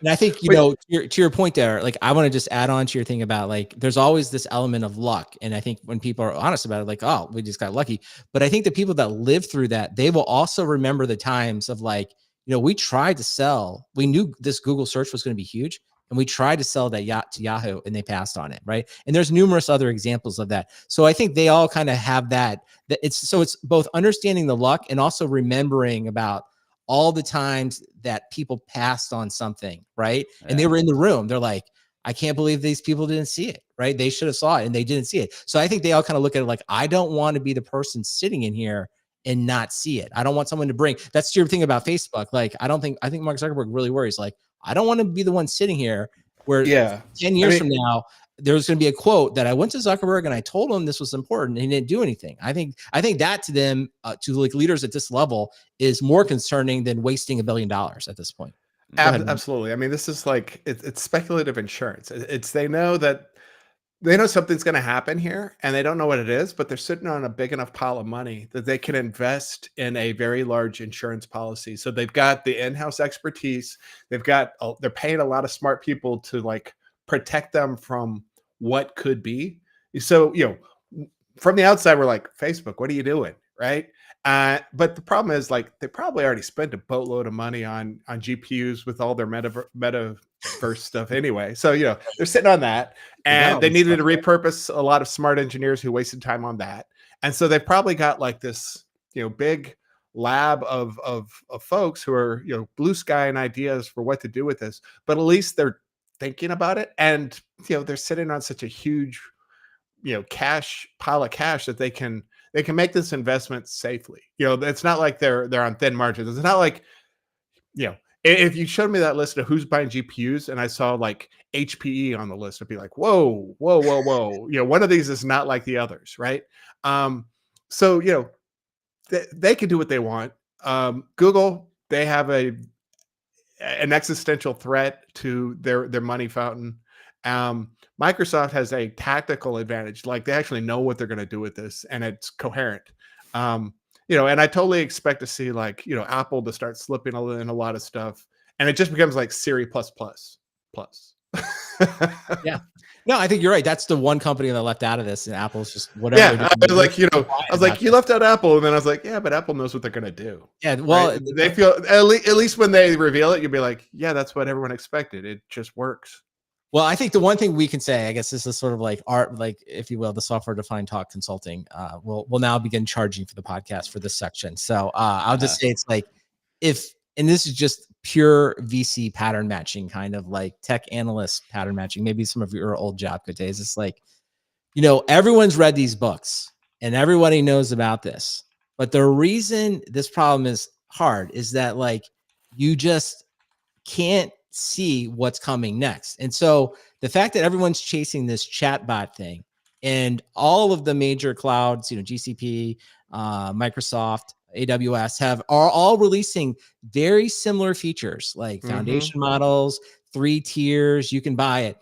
And I think, to your point there, like, I want to just add on to your thing about like, there's always this element of luck. And I think when people are honest about it, like, oh, we just got lucky. But I think the people that live through that, they will also remember the times of like, we tried to sell, we knew this Google search was going to be huge, and we tried to sell that to Yahoo, and they passed on it. Right. And there's numerous other examples of that. So I think they all kind of have that it's both understanding the luck and also remembering about all the times that people passed on something, right? Yeah. And they were in the room. They're like, I can't believe these people didn't see it, right? They should have saw it and they didn't see it. So I think they all kind of look at it like, I don't want to be the person sitting in here and not see it. I don't want someone to bring, that's your thing about Facebook. Like, I think Mark Zuckerberg really worries. Like, I don't want to be the one sitting here where 10 years from now, there's going to be a quote that I went to Zuckerberg and I told him this was important and he didn't do anything. I think that to them, to like leaders at this level, is more concerning than wasting $1 billion at this point. Absolutely. I mean, this is like, it's speculative insurance. They know something's going to happen here and they don't know what it is, but they're sitting on a big enough pile of money that they can invest in a very large insurance policy. So they've got the in-house expertise. They're paying a lot of smart people to like protect them from what could be. So, from the outside, we're like, Facebook, what are you doing? Right. But the problem is, like, they probably already spent a boatload of money on GPUs with all their metaverse stuff anyway. So, they're sitting on that, and they needed to repurpose a lot of smart engineers who wasted time on that. And so they've probably got like this, big lab of folks who are, blue sky and ideas for what to do with this, but at least they're thinking about it. And, they're sitting on such a huge, pile of cash that they can make this investment safely. It's not like they're on thin margins. It's not like, if you showed me that list of who's buying GPUs and I saw like HPE on the list, I'd be like, whoa. One of these is not like the others, right? So, they can do what they want. Google, they have an existential threat to their money fountain. Microsoft has a tactical advantage. Like, they actually know what they're going to do with this, and it's coherent. And I totally expect to see like, Apple to start slipping in a lot of stuff, and it just becomes like Siri plus. Yeah. No, I think you're right. That's the one company that left out of this, and Apple's just whatever. Yeah, they're I doing, was like, you know, quiet I was about like, you this. left out Apple, and then I was like, yeah, but Apple knows what they're gonna do. Yeah, well, Right? They feel at least when they reveal it, you'll be like, yeah, that's what everyone expected. It just works. well, I think the one thing we can say, I guess this is sort of like art, like if you will, the software defined talk consulting. We'll now begin charging for the podcast for this section. So I'll just say it's like if, and this is just pure VC pattern matching, kind of like tech analyst pattern matching. Maybe some of your old job good days. It's like, you know, everyone's read these books and everybody knows about this, but the reason this problem is hard is that like you just can't see what's coming next. And so the fact that everyone's chasing this chatbot thing and all of the major clouds, you know, GCP, Microsoft, AWS are all releasing very similar features like foundation models, 3 tiers, you can buy it.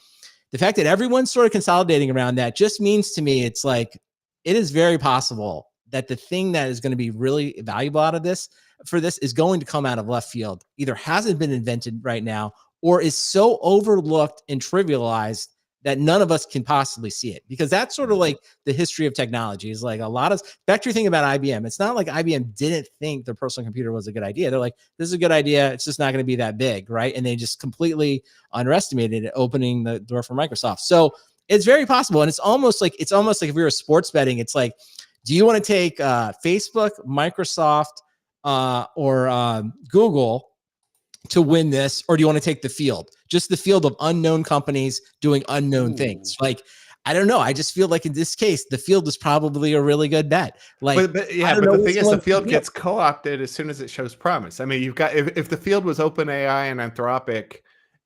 The fact that everyone's sort of consolidating around that just means to me, it's like, it is very possible that the thing that is going to be really valuable out of this for this is going to come out of left field, either hasn't been invented right now or is so overlooked and trivialized that none of us can possibly see it, because that's sort of like the history of technology is like a lot of back to your thing about IBM. It's not like IBM didn't think the personal computer was a good idea. They're like, this is a good idea. It's just not going to be that big. Right. And they just completely underestimated it, opening the door for Microsoft. So it's very possible. And it's almost like if we were sports betting, it's like, do you want to take Facebook, Microsoft, or Google to win this, or do you want to take the field, just the field of unknown companies doing unknown things? Like, I don't know. I just feel like in this case, the field is probably a really good bet. Like, but the thing is, the field gets co-opted as soon as it shows promise. I mean, you've got if the field was OpenAI and Anthropic,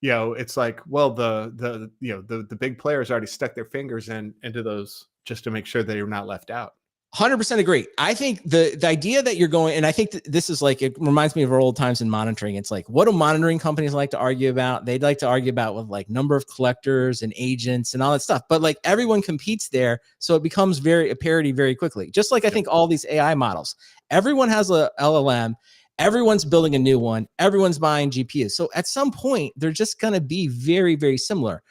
you know, it's like, well, the big players already stuck their fingers into those just to make sure that you're not left out. 100% agree. I think the idea that you're going, and I think this is like, it reminds me of our old times in monitoring. It's like, what do monitoring companies like to argue about? They'd like to argue about with like number of collectors and agents and all that stuff. But like everyone competes there. So it becomes a parity very quickly. Just like I think all these AI models, everyone has a LLM. Everyone's building a new one. Everyone's buying GPUs. So at some point, they're just going to be very, very similar.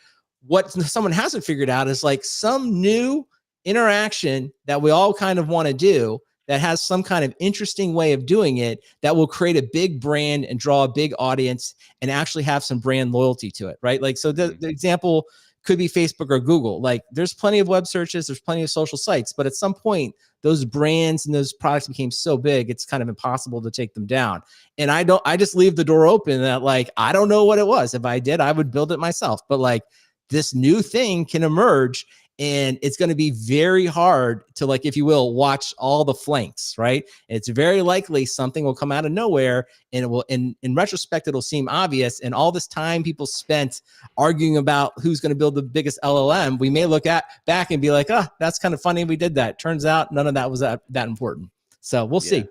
What someone hasn't figured out is like some new interaction that we all kind of want to do that has some kind of interesting way of doing it that will create a big brand and draw a big audience and actually have some brand loyalty to it, right? Like, so the example could be Facebook or Google. Like, there's plenty of web searches, there's plenty of social sites, but at some point, those brands and those products became so big, it's kind of impossible to take them down. And I just leave the door open that like, I don't know what it was. If I did, I would build it myself. But like, this new thing can emerge, and it's going to be very hard to, like, if you will, watch all the flanks, right? It's very likely something will come out of nowhere, and it will, in retrospect, it'll seem obvious. And all this time people spent arguing about who's going to build the biggest LLM, we may look back and be like, oh, that's kind of funny we did that. Turns out none of that was that important. So we'll see.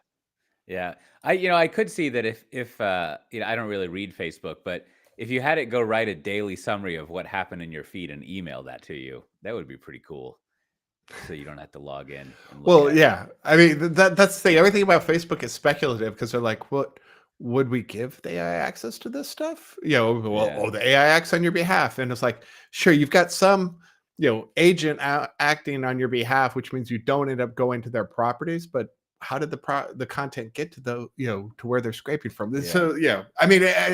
Yeah. I could see that if I don't really read Facebook, but if you had it go write a daily summary of what happened in your feed and email that to you, that would be pretty cool. So you don't have to log in. And look yeah. I mean, that's the thing. Everything about Facebook is speculative because they're like, what would we give the AI access to this stuff? You know, well, the AI acts on your behalf. And it's like, sure, you've got some, agent acting on your behalf, which means you don't end up going to their properties, but how did the content get to to where they're scraping from? Yeah. So I mean, I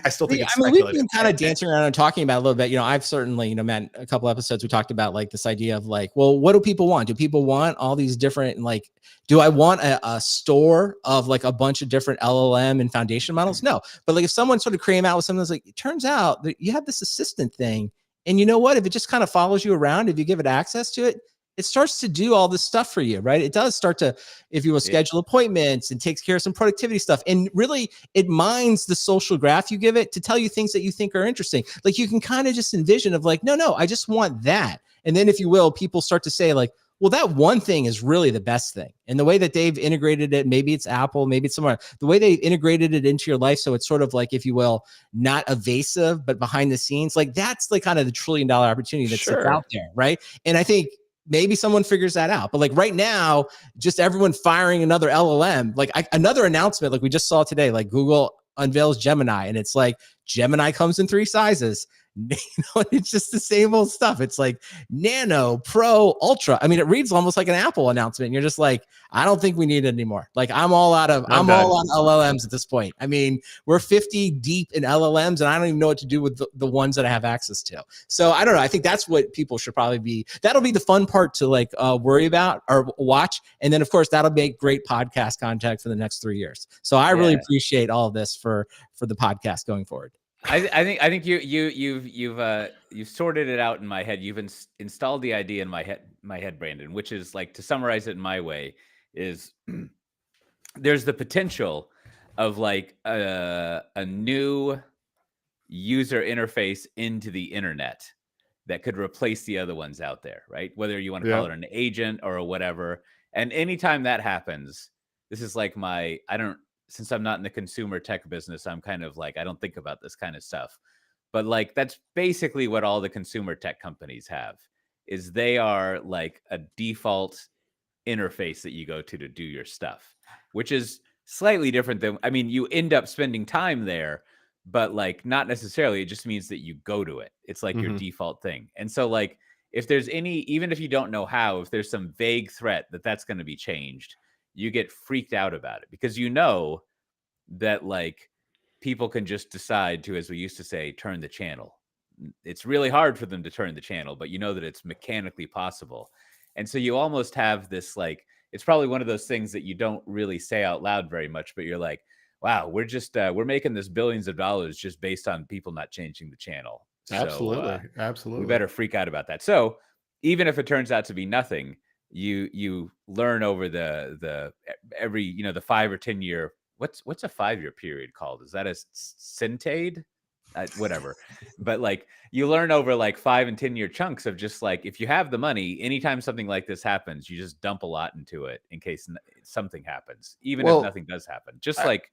still think it's speculative. We've been kind of dancing around and talking about it a little bit. I've certainly, Matt, a couple episodes we talked about like this idea of like, well, what do people want? Do people want all these different, like, do I want a store of like a bunch of different LLM and foundation models? No, but like if someone sort of came out with something that's like, it turns out that you have this assistant thing, and you know what? If it just kind of follows you around, if you give it access to it, it starts to do all this stuff for you, right? It does start to, if you will, schedule appointments and takes care of some productivity stuff. And really, it mines the social graph you give it to tell you things that you think are interesting. Like, you can kind of just envision of like, no, I just want that. And then, if you will, people start to say like, well, that one thing is really the best thing. And the way that they've integrated it, maybe it's Apple, maybe it's somewhere, the way they integrated it into your life. So it's sort of like, if you will, not evasive, but behind the scenes, like that's like kind of the $1 trillion opportunity that's out there. Right. And I think maybe someone figures that out. But like right now, just everyone firing another LLM, like another announcement, like we just saw today, like Google unveils Gemini, and it's like Gemini comes in 3 sizes. It's just the same old stuff. It's like Nano, Pro, Ultra. I mean, it reads almost like an Apple announcement. And you're just like, I don't think we need it anymore. Like I'm all out of LLMs at this point. I mean, we're 50 deep in LLMs, and I don't even know what to do with the ones that I have access to. So I don't know. I think that's what people should probably be. That'll be the fun part to like worry about or watch, and then of course that'll make great podcast content for the next 3 years. So I really appreciate all of this for the podcast going forward. I think you've sorted it out in my head. You've installed the idea in my head, Brandon, which is like, to summarize it in my way, is there's the potential of like a new user interface into the internet that could replace the other ones out there, right? Whether you want to call it an agent or whatever. And anytime that happens, this is like since I'm not in the consumer tech business, I'm kind of like, I don't think about this kind of stuff. But like, that's basically what all the consumer tech companies have, is they are like a default interface that you go to do your stuff, which is slightly different than, I mean, you end up spending time there, but like not necessarily. It just means that you go to it. It's like your default thing. And so like, if there's even if you don't know how, if there's some vague threat that that's going to be changed, you get freaked out about it, because you know that like people can just decide to, as we used to say, turn the channel. It's really hard for them to turn the channel, but you know that it's mechanically possible. And so you almost have this, like, it's probably one of those things that you don't really say out loud very much, but you're like, wow, we're making this billions of dollars just based on people not changing the channel. Absolutely. So, Absolutely. we better freak out about that. So even if it turns out to be nothing, you learn over the 5 or 10 year, what's a 5-year period called? Is that a centade? Whatever. But like, you learn over like 5 and 10 year chunks of just like, if you have the money, anytime something like this happens, you just dump a lot into it in case something happens, even if nothing does happen. Just like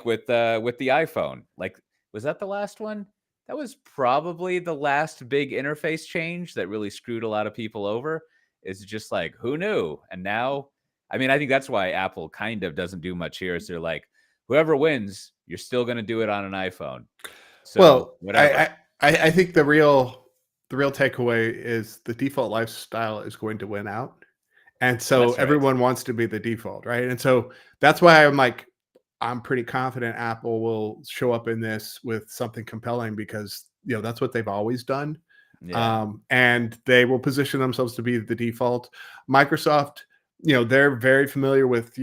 with the iPhone. Like, was that the last one? That was probably the last big interface change that really screwed a lot of people over. Is just like, who knew? And now, I mean, I think that's why Apple kind of doesn't do much here. Is they're like, whoever wins, you're still going to do it on an iPhone. So whatever. I think the real takeaway is the default lifestyle is going to win out. And so everyone wants to be the default, right? And so that's why I'm pretty confident Apple will show up in this with something compelling, because that's what they've always done. Yeah. And they will position themselves to be the default. Microsoft, they're very familiar with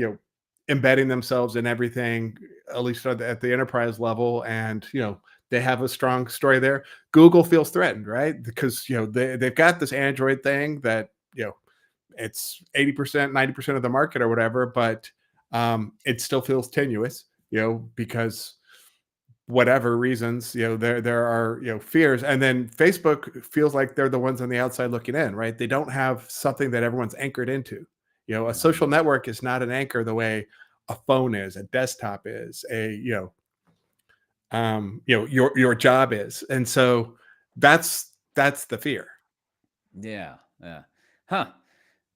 embedding themselves in everything, at least at the enterprise level, and they have a strong story there. Google feels threatened, right? Because they've got this Android thing that it's 80%, 90% of the market or whatever, but it still feels tenuous, because whatever reasons, there are fears. And then Facebook feels like they're the ones on the outside looking in, right? They don't have something that everyone's anchored into. A social network is not an anchor the way a phone is, a desktop is, your job is. And so that's the fear. Yeah. Huh.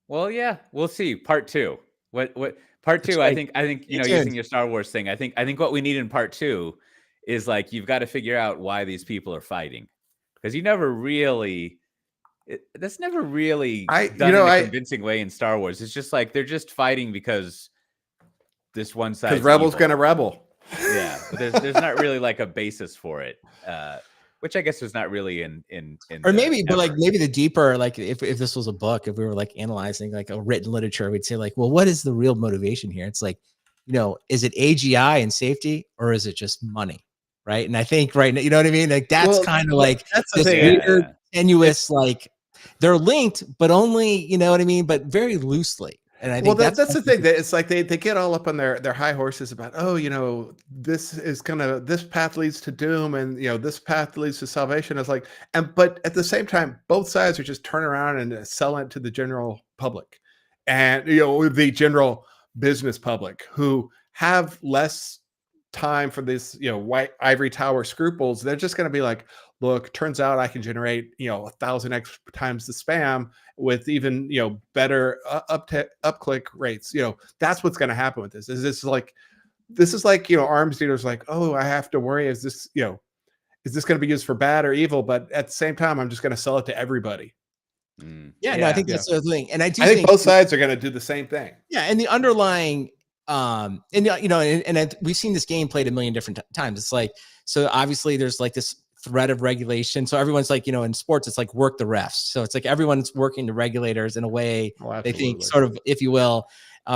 Well, yeah, we'll see. Part 2. What part 2? Right. I think using your Star Wars thing, I think what we need in part 2 is like, you've got to figure out why these people are fighting, because that's never really done in a convincing way in Star Wars. It's just like, they're just fighting because this one side, because rebel's gonna rebel. Yeah, but there's not really like a basis for it, which I guess is not really in or maybe, but like maybe the deeper, like if this was a book, if we were like analyzing like a written literature, we'd say like, well, what is the real motivation here? It's like, is it AGI and safety, or is it just money? Right. And I think right now, you know what I mean? Like that's kind of like this weird, tenuous, like they're linked, but only, you know what I mean? But very loosely. And I think that's the thing, that it's like they get all up on their high horses about, this path leads to doom, and this path leads to salvation. It's like, but at the same time, both sides are just turning around and selling it to the general public, and the general business public, who have less time for this white ivory tower scruples. They're just going to be like, look, turns out I can generate 1,000x times the spam with even better up-click rates. That's what's going to happen with this. This is like arms dealers like, oh, I have to worry, is this is this going to be used for bad or evil? But at the same time, I'm just going to sell it to everybody. Yeah, no, I think that's the thing. And I think both sides are going to do the same thing. Yeah, and the underlying and you know, and we've seen this game played a million different times. It's like, so obviously there's like this threat of regulation. So everyone's like, you know, in sports, it's like work the refs. So it's like everyone's working the regulators in a way they think sort of, if you will,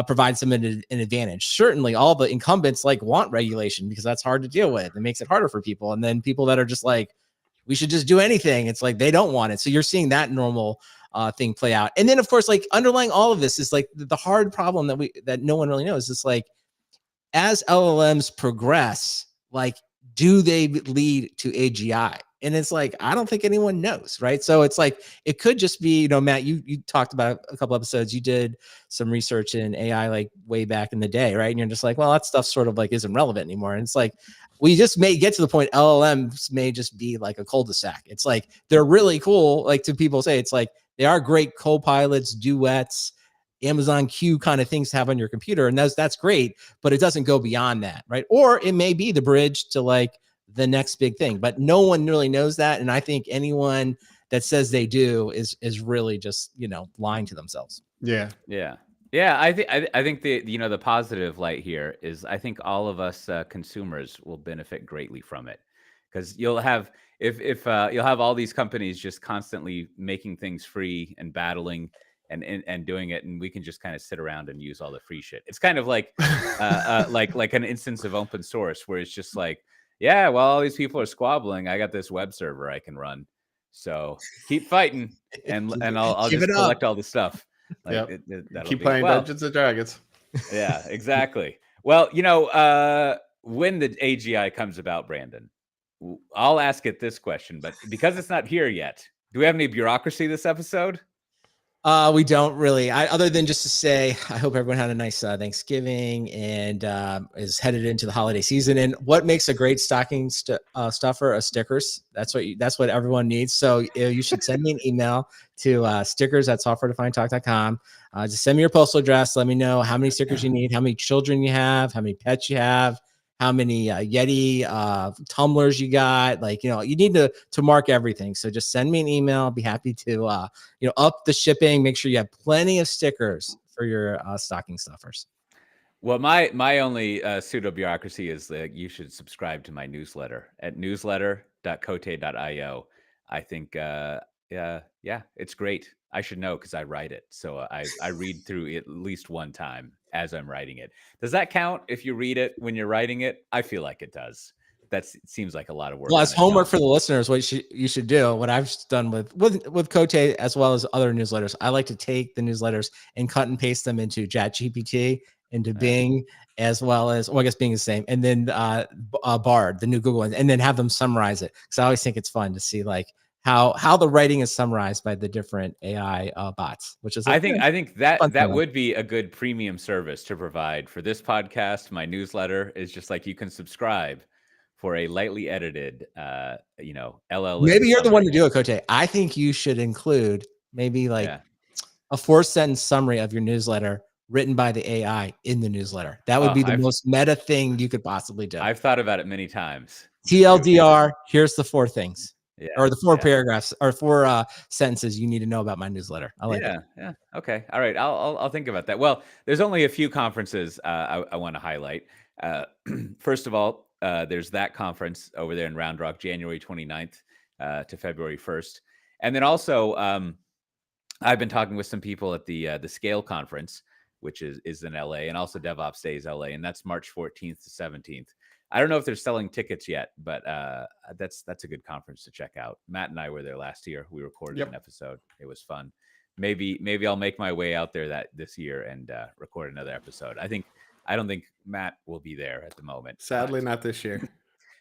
provides them an advantage. Certainly all the incumbents like want regulation because that's hard to deal with. It makes it harder for people. And then people that are just like, we should just do anything. It's like, they don't want it. So you're seeing that normal thing play out. And then of course, like underlying all of this is like the hard problem that no one really knows. It's like, as LLMs progress, like, do they lead to AGI? And it's like, I don't think anyone knows, right? So it's like, it could just be, you know, Matt, you talked about a couple episodes, you did some research in AI like way back in the day, right? And you're just like, well, that stuff sort of like isn't relevant anymore. And it's like, we just may get to the point LLMs may just be like a cul-de-sac. It's like, they're really cool. Like, to people say, it's like, they are great co-pilots, duets, Amazon Q kind of things to have on your computer. And that's great, but it doesn't go beyond that, right? Or it may be the bridge to like the next big thing, but no one really knows that. And I think anyone that says they do is really just, you know, lying to themselves. Yeah. I think the, you know, the positive light here is I think all of us consumers will benefit greatly from it, because you'll have if you'll have all these companies just constantly making things free and battling and doing it, and we can just kind of sit around and use all the free shit. It's kind of like like an instance of open source where it's just like, yeah, well, all these people are squabbling, I got this web server I can run, so keep fighting, and I'll just collect all the stuff. Like, keep playing Dungeons and Dragons. Yeah, exactly. Well, you know, when the AGI comes about, Brandon, I'll ask it this question, but because it's not here yet, do we have any bureaucracy this episode? We don't really, other than just to say, I hope everyone had a nice Thanksgiving and is headed into the holiday season. And what makes a great stocking stuffer? Stickers. That's what everyone needs. So you should send me an email to stickers@softwaredefinedtalk.com. Just send me your postal address. Let me know how many stickers you need, how many children you have, how many pets you have, how many Yeti tumblers you got. Like, you know, you need to mark everything. So just send me an email. I'll be happy to, you know, up the shipping, make sure you have plenty of stickers for your stocking stuffers. Well, my only pseudo bureaucracy is that you should subscribe to my newsletter at newsletter.cote.io. I think, yeah, it's great. I should know because I write it. So I read through it at least one time as I'm writing it. Does that count if you read it when you're writing it? I feel like it does. It seems like a lot of work. Well, as homework for the listeners, what you should do, what I've done with Cote as well as other newsletters, I like to take the newsletters and cut and paste them into ChatGPT, into Bing, as well as, well, I guess Bing is the same, and then Bard, the new Google one, and then have them summarize it. Because I always think it's fun to see like how the writing is summarized by the different AI bots, which is I think that would be a good premium service to provide for this podcast. My newsletter is just like, you can subscribe for a lightly edited, you know, LLM. Maybe you're the one to do it, Cote. I think you should include maybe like a 4-sentence summary of your newsletter written by the AI in the newsletter. That would be the most meta thing you could possibly do. I've thought about it many times. TLDR, here's the 4 things. Or the 4 paragraphs or 4 sentences you need to know about my newsletter. I like that. Yeah. Okay. All right. I'll think about that. Well, there's only a few conferences I want to highlight. First of all, there's that conference over there in Round Rock, January 29th to February 1st. And then also, I've been talking with some people at the Scale conference, which is in LA, and also DevOps Days LA, and that's March 14th to 17th. I don't know if they're selling tickets yet, but that's a good conference to check out. Matt and I were there last year. We recorded an episode. It was fun. Maybe I'll make my way out there this year and record another episode. I don't think Matt will be there at the moment. Sadly, not this year.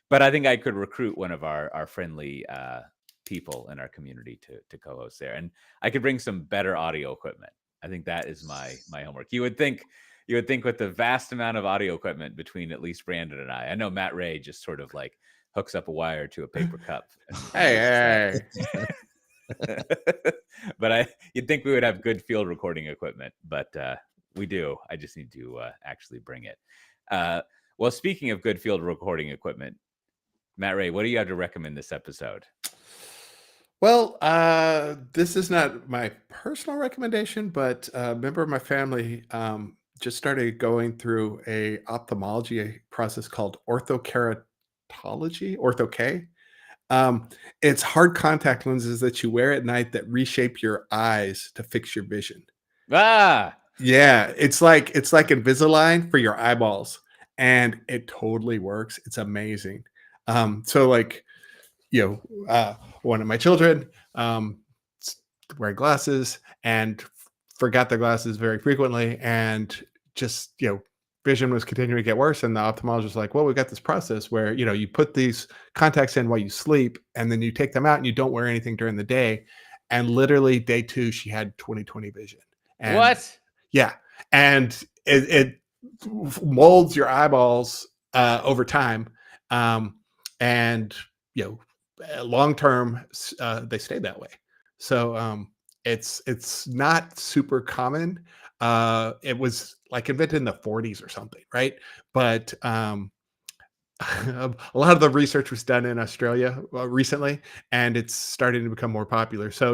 But I think I could recruit one of our friendly people in our community to co-host there, and I could bring some better audio equipment. I think that is my homework. You would think with the vast amount of audio equipment between at least Brandon and I know Matt Ray just sort of like hooks up a wire to a paper cup. Hey. But you'd think we would have good field recording equipment, but we do. I just need to actually bring it. Well, speaking of good field recording equipment, Matt Ray, what do you have to recommend this episode? Well, this is not my personal recommendation, but a member of my family just started going through a ophthalmology process called orthokeratology, ortho K. It's hard contact lenses that you wear at night that reshape your eyes to fix your vision. Ah, Yeah, it's like Invisalign for your eyeballs, and it totally works. It's amazing. So like, one of my children s- wearing glasses and forgot their glasses very frequently, and just vision was continuing to get worse. And the ophthalmologist was like, "Well, we got this process where you put these contacts in while you sleep, and then you take them out, and you don't wear anything during the day." And literally day 2, she had 20/20 vision. And what? yeah, and it molds your eyeballs over time, and long term they stay that way. So it's not super common. It was like invented in the 40s or something, right? But a lot of the research was done in Australia recently, and it's starting to become more popular. So,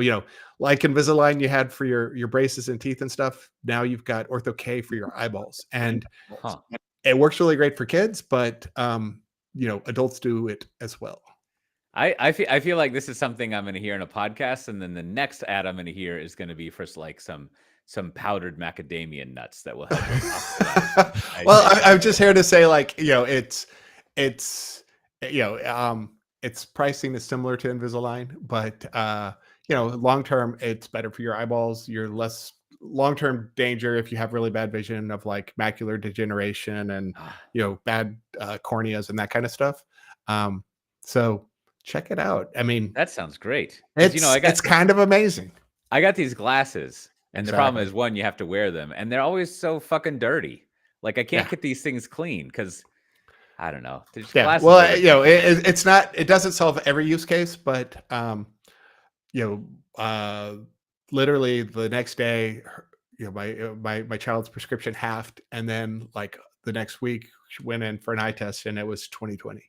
like Invisalign you had for your braces and teeth and stuff, now you've got Ortho K for your eyeballs, and Huh. it works really great for kids, but adults do it as well. I feel like this is something I'm going to hear in a podcast, and then the next ad I'm going to hear is going to be for like some powdered macadamia nuts that will help us oxidize. Well, I'm just here to say, like, it's its pricing is similar to Invisalign, but long term it's better for your eyeballs. You're less long term danger if you have really bad vision of like macular degeneration and bad corneas and that kind of stuff. So check it out. I mean, That sounds great. it's kind of amazing. I got these glasses, and the problem Exactly. is, one, you have to wear them, and they're always so fucking dirty. Like I can't Yeah. get these things clean because I don't know. They're just Yeah. glasses Well, that are- it's not. It doesn't solve every use case, but literally the next day, my child's prescription halved, and then like the next week she went in for an eye test, and it was 20/20.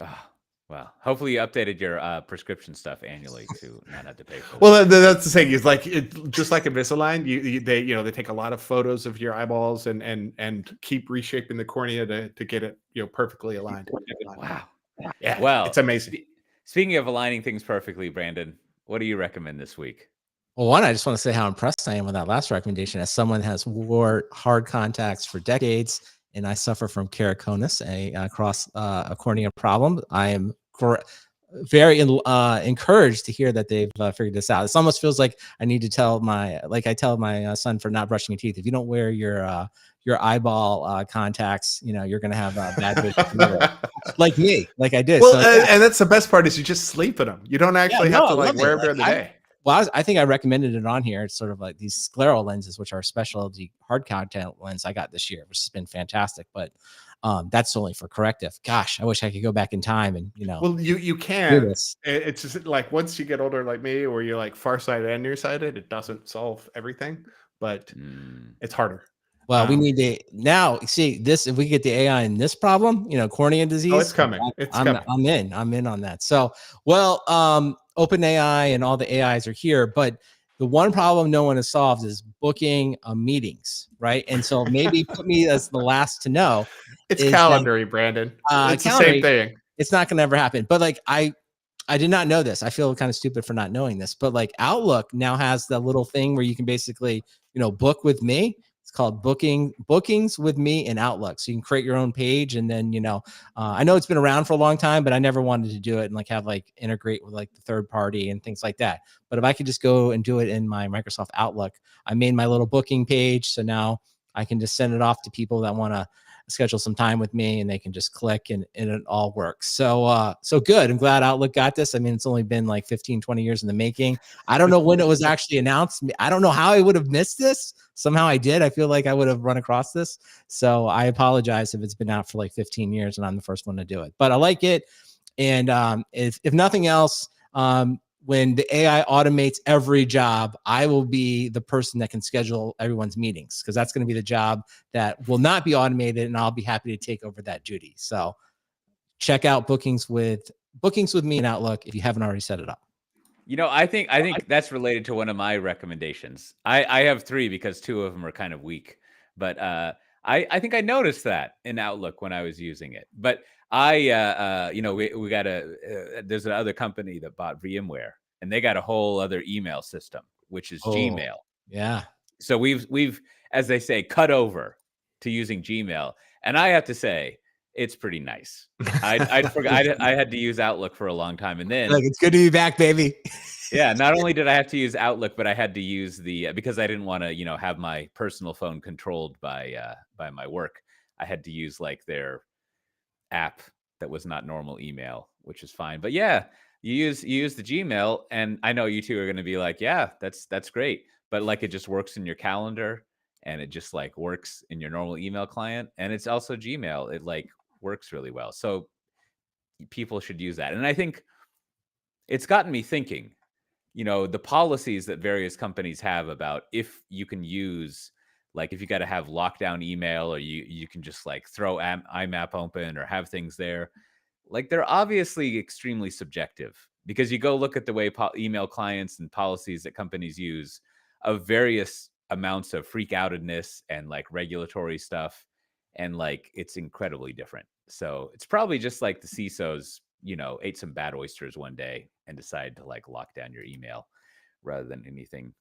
Oh, well, hopefully you updated your prescription stuff annually to not have to pay for that. Well, that's the thing. Is like just like Invisalign, they take a lot of photos of your eyeballs and keep reshaping the cornea to get it perfectly aligned. Wow. Yeah, Well, it's amazing. Speaking of aligning things perfectly, Brandon, what do you recommend this week? Well, one, I just want to say how impressed I am with that last recommendation. As someone has wore hard contacts for decades, and I suffer from keratoconus, a cornea problem, I am very encouraged to hear that they've figured this out. It almost feels like I need to tell I tell my son for not brushing your teeth. If you don't wear your eyeball contacts, you're going to have bad vision. Like me, like I did. Well, So, yeah. and that's the best part is you just sleep in them. You don't actually have to like wear them during the day. Well, I think I recommended it on here. It's sort of like these scleral lenses, which are specialty hard contact lens I got this year, which has been fantastic. But that's only for corrective. Gosh, I wish I could go back in time and Well, you can. It's just like once you get older, like me, where you're like farsighted and nearsighted, it doesn't solve everything, but it's harder. Well, we need to now see this. If we get the AI in this problem, cornea disease. Oh, it's coming. I'm in on that. So, well, OpenAI and all the AIs are here, but the one problem no one has solved is booking meetings, right? And so maybe put me as the last to know. It's Calendary, Brandon. It's the same thing. It's not going to ever happen. But like I did not know this. I feel kind of stupid for not knowing this. But like Outlook now has the little thing where you can basically book with me. It's called bookings with me in Outlook. So you can create your own page. And then, I know it's been around for a long time, but I never wanted to do it and like have like integrate with like the third party and things like that. But if I could just go and do it in my Microsoft Outlook, I made my little booking page. So now I can just send it off to people that want to schedule some time with me, and they can just click and it all works. So good. I'm glad Outlook got this. I mean, it's only been like 15, 20 years in the making. I don't know when it was actually announced. I don't know how I would have missed this. Somehow I did. I feel like I would have run across this. So I apologize if it's been out for like 15 years and I'm the first one to do it, but I like it. And if nothing else, when the AI automates every job, I will be the person that can schedule everyone's meetings, because that's going to be the job that will not be automated, and I'll be happy to take over that duty. So check out bookings with me in Outlook if you haven't already set it up. I think that's related to one of my recommendations. I have 3 because 2 of them are kind of weak, but I think I noticed that in Outlook when I was using it. But we got there's another company that bought VMware, and they got a whole other email system, which is Gmail. Yeah. So we've, as they say, cut over to using Gmail, and I have to say it's pretty nice. I'd forgot I had to use Outlook for a long time, and then it's good to be back, baby. Yeah, not only did I have to use Outlook, but I had to use the because I didn't want to, have my personal phone controlled by my work. I had to use like their app that was not normal email, which is fine. But yeah, you use the Gmail, and I know you two are going to be like, yeah, that's great. But like it just works in your calendar, and it just like works in your normal email client, and it's also Gmail. It like works really well. So people should use that. And I think it's gotten me thinking, the policies that various companies have about if you can use, like if you got to have lockdown email, or you can just like throw IMAP open or have things there, like they're obviously extremely subjective, because you go look at the way email clients and policies that companies use of various amounts of freak outedness and like regulatory stuff, and like it's incredibly different. So it's probably just like the CISOs, ate some bad oysters one day and decided to like lock down your email rather than anything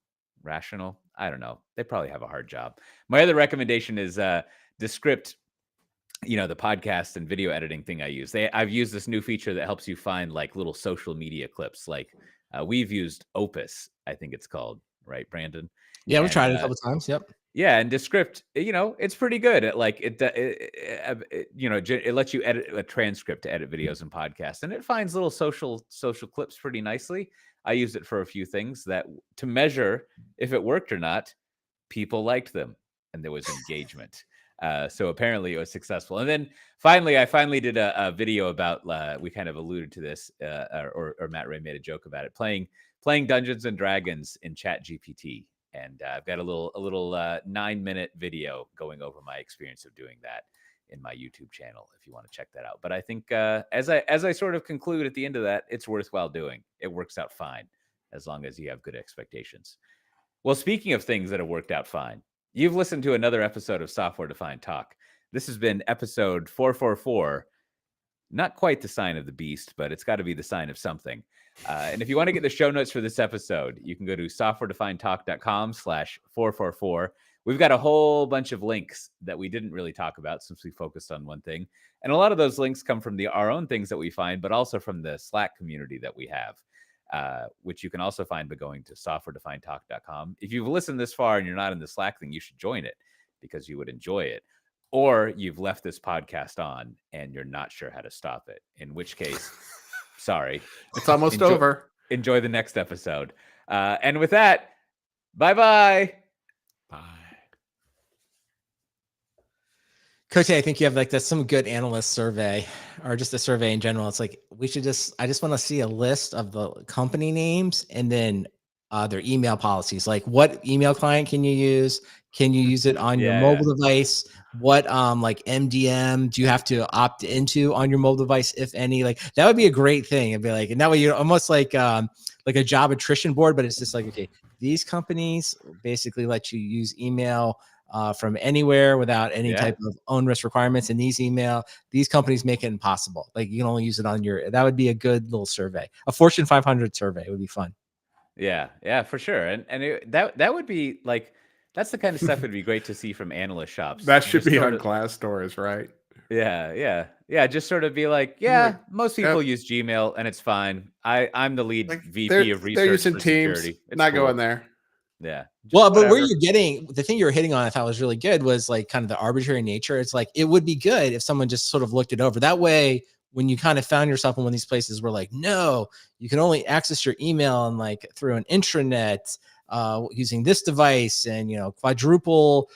rational. I don't know. They probably have a hard job. My other recommendation is Descript, the podcast and video editing thing I use. I've used this new feature that helps you find like little social media clips. Like we've used Opus, I think it's called, right, Brandon? Yeah, we tried it a couple times. Yep. Yeah, and Descript, it's pretty good. It lets you edit a transcript to edit videos and podcasts, and it finds little social clips pretty nicely. I used it for a few things to measure if it worked or not. People liked them, and there was engagement. So apparently it was successful. And then I finally did a video about, we kind of alluded to this, or Matt Ray made a joke about it, playing Dungeons and Dragons in ChatGPT. And I've got a little 9-minute video going over my experience of doing that in my YouTube channel, if you want to check that out. But I think as I sort of conclude at the end of that, it's worthwhile doing. It works out fine as long as you have good expectations. Well, speaking of things that have worked out fine, you've listened to another episode of Software Defined Talk. This has been episode 444. Not quite the sign of the beast, but it's got to be the sign of something. And if you want to get the show notes for this episode, you can go to softwaredefinedtalk.com/444. We've got a whole bunch of links that we didn't really talk about since we focused on one thing. And a lot of those links come from our own things that we find, but also from the Slack community that we have, which you can also find by going to softwaredefinedtalk.com. If you've listened this far and you're not in the Slack thing, you should join it because you would enjoy it. Or you've left this podcast on and you're not sure how to stop it, in which case, sorry. It's almost over. Enjoy the next episode. And with that, bye-bye. Bye. Coach, I think you have like some good analyst survey, or just a survey in general. It's like I just want to see a list of the company names and then their email policies. Like what email client can you use? Can you use it on your mobile device? What like MDM do you have to opt into on your mobile device, if any? Like that would be a great thing. It'd be like, and that way you're almost like a job attrition board, but it's just like, okay, these companies basically let you use email from anywhere without any type of onerous requirements. And these companies make it impossible. Like you can only use it on that would be a good little survey. A Fortune 500 survey. It would be fun. Yeah, for sure. And that would be like, that's the kind of stuff would be great to see from analyst shops. That should be on Glassdoors, right? Yeah. Just sort of be like, most people use Gmail and it's fine. I'm the lead VP of research. They're using for Teams. Security. It's not cool. going there. Yeah. Well, but where you're getting, the thing you were hitting on, I thought was really good, was like kind of the arbitrary nature. It's like, it would be good if someone just sort of looked it over. That way, when you kind of found yourself in one of these places where like, no, you can only access your email and like through an intranet using this device and, quadruple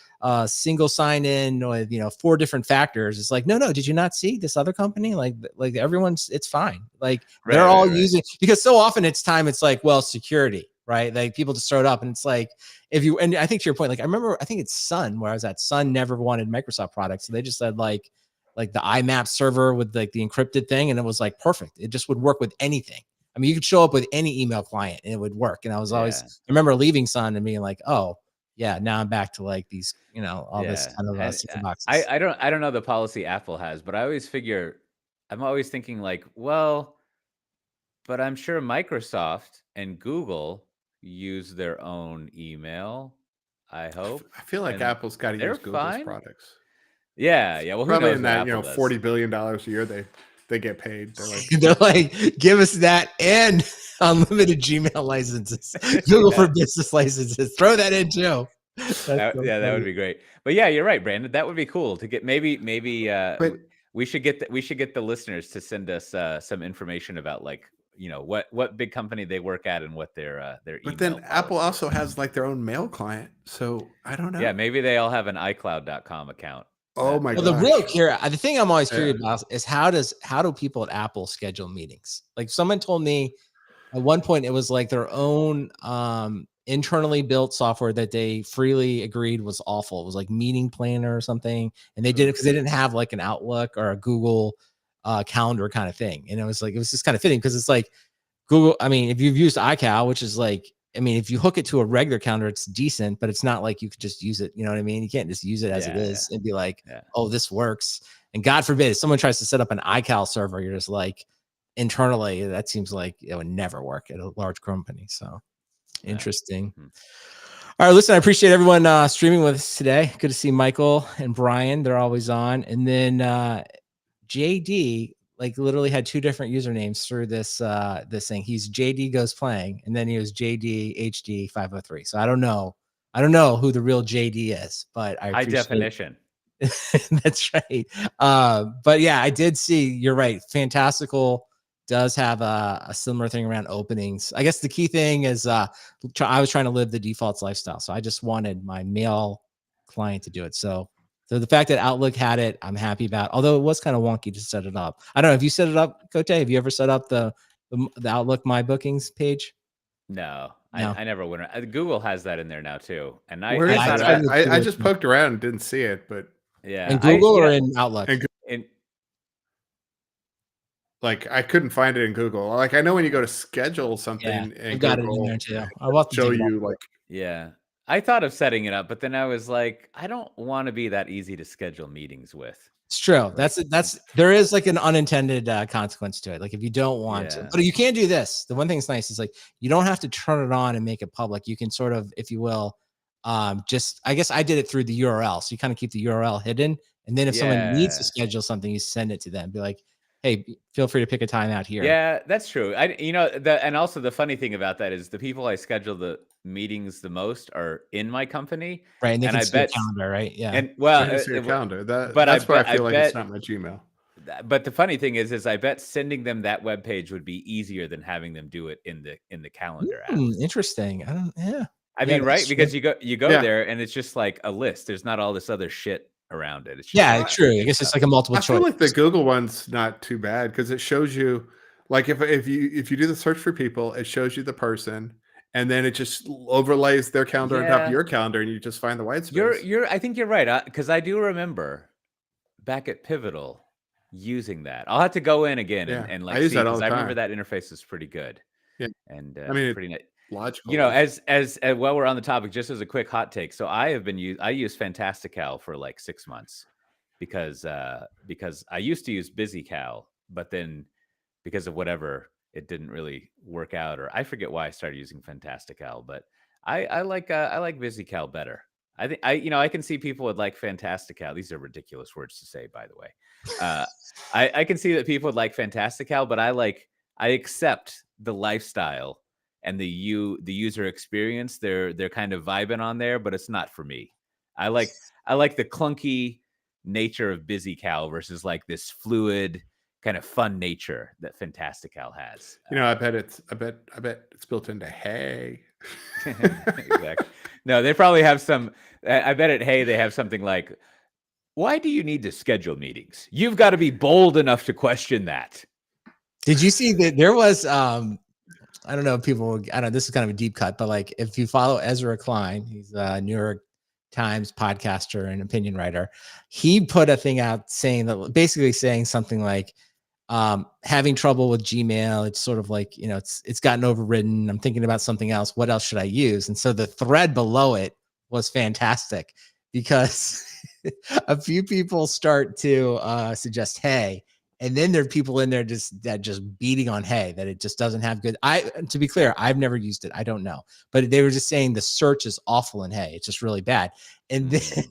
single sign in with, 4 different factors. It's like, no, did you not see this other company? Like it's fine. Like they're all using, because so often it's like, well, security, right? Like people just throw it up and it's like, and I think to your point, like I remember, I think it's Sun, where I was at, Sun never wanted Microsoft products. So they just said like, like the IMAP server with like the encrypted thing, and it was like perfect. It just would work with anything. I mean, you could show up with any email client and it would work. And I was always, Yeah. I remember leaving Sun and being like, oh yeah, now I'm back to like these, you know, all this Yeah. kind of And sticky boxes. I don't know the policy Apple has, but I always figure I'm always thinking like, well, but I'm sure Microsoft and Google use their own email, I hope, I feel like and Apple's got to they're use Google's fine. products. Yeah, yeah. Well, who Probably knows in what that, you Apple know, does? $40 billion a year they get paid. They're like, They're like, give us that and unlimited Gmail licenses, Google for Business licenses. Throw that in too. That would be great. But yeah, you're right, Brandon. That would be cool to get. Maybe but we should get the listeners to send us some information about like, you know, what big company they work at and what their email. but then Apple policy also is. has like their own mail client. So I don't know. Yeah, maybe they all have an iCloud.com account. Oh my Well, gosh. the thing I'm always Yeah. curious about is how do people at Apple schedule meetings? Like someone told me at one point it was like their own internally built software that they freely agreed was awful. It was like meeting planner or something, and they did it because they didn't have like an Outlook or a Google calendar kind of thing. And it was just kind of fitting because it's like Google. I mean, if you've used iCal, which is like, I mean, if you hook it to a regular calendar, it's decent, but it's not like you could just use it. You know what I mean? You can't just use it as it is and be like, oh, this works. And God forbid, if someone tries to set up an iCal server, you're just like, internally, that seems like it would never work at a large company. So interesting. All right, listen, I appreciate everyone streaming with us today. Good to see Michael and Brian. They're always on. And then JD, like literally had two different usernames through this thing. He's JD Goes Playing, and then he was JD HD 503. So I don't know who the real JD is, but I appreciate High definition. That's right. But yeah, I did see, you're right. Fantastical does have a similar thing around openings. I guess the key thing is I was trying to live the defaults lifestyle. So I just wanted my mail client to do it. So the fact that Outlook had it, I'm happy about, although it was kind of wonky to set it up. I don't know. Have you set it up, Cote? Have you ever set up the Outlook My Bookings page? No. No. I never went. Google has that in there now too. And I just poked around and didn't see it, but yeah. In Google or in Outlook? Like I couldn't find it in Google. Like I know when you go to schedule something, I got it in there too. I'll show you like. Yeah, I thought of setting it up, but then I was like, I don't want to be that easy to schedule meetings with. It's true. There is like an unintended consequence to it. Like if you don't want to, but you can do this. The one thing that's nice is like you don't have to turn it on and make it public. You can sort of, if you will, just I guess I did it through the URL. So you kind of keep the URL hidden, and then if someone needs to schedule something, you send it to them. Be like, hey, feel free to pick a time out here. Yeah, that's true. And also the funny thing about that is the people I schedule the meetings the most are in my company, right? And they can see your calendar, right? Yeah. And well, your calendar. That's why I feel like it's not my Gmail. But the funny thing is I bet sending them that web page would be easier than having them do it in the calendar app. Interesting. I mean, right? Because you go there and it's just like a list. There's not all this other shit around it. It's just true. I guess it's like a multiple choice. I feel like the Google one's not too bad because it shows you, like if you do the search for people, it shows you the person, and then it just overlays their calendar on top of your calendar, and you just find the white space. I think you're right, because I do remember back at Pivotal using that. I'll have to go in again and like see, because I remember that interface is pretty good. Yeah, and I mean, pretty nice. Logical. You know, as while we're on the topic, just as a quick hot take. So I use Fantastical for like 6 months because I used to use BusyCal, but then because of whatever, it didn't really work out, or I forget why I started using Fantastical, but I like BusyCal better. I think I can see people would like Fantastical. These are ridiculous words to say, by the way. I can see that people would like Fantastical, but I accept the lifestyle and the user experience they're kind of vibing on there, but it's not for me. I like the clunky nature of BusyCal versus like this fluid kind of fun nature that Fantastical has. I bet it's built into Hey. Exactly. No, they probably have some. I bet at Hey they have something like, "Why do you need to schedule meetings? You've got to be bold enough to question that." Did you see that there was I don't know, this is kind of a deep cut, but like if you follow Ezra Klein, he's a New York Times podcaster and opinion writer. He put a thing out basically saying something like, having trouble with Gmail. It's sort of like, it's gotten overridden. I'm thinking about something else. What else should I use? And so the thread below it was fantastic because a few people start to suggest Hey, and then there are people in there just beating on Hey, that it just doesn't have good. To be clear, I've never used it. I don't know, but they were just saying the search is awful in Hey. It's just really bad. And then,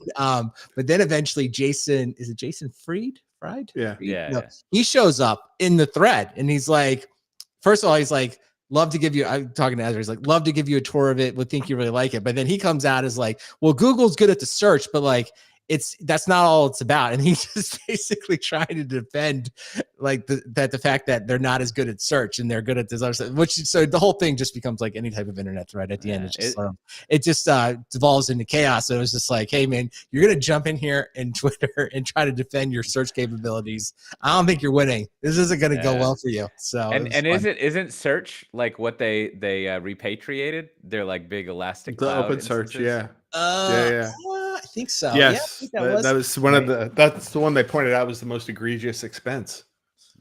but then eventually Jason Fried? Yeah. Yeah. He shows up in the thread and he's like, first of all, he's like, love to give you, I'm talking to Ezra, he's like, love to give you a tour of it, would think you really like it. But then he comes out as like, well, Google's good at the search, but like, that's not all it's about. And he's just basically trying to defend like the fact that they're not as good at search and they're good at this other stuff, so the whole thing just becomes like any type of internet thread at the end. It just devolves into chaos. So it was just like, hey man, you're going to jump in here in Twitter and try to defend your search capabilities. I don't think you're winning. This isn't going to go well for you. So, and isn't search like what they repatriated? They're like big elastic the cloud open search. instances? Yeah. I think so. Yes, yeah, that was one of that's the one they pointed out was the most egregious expense.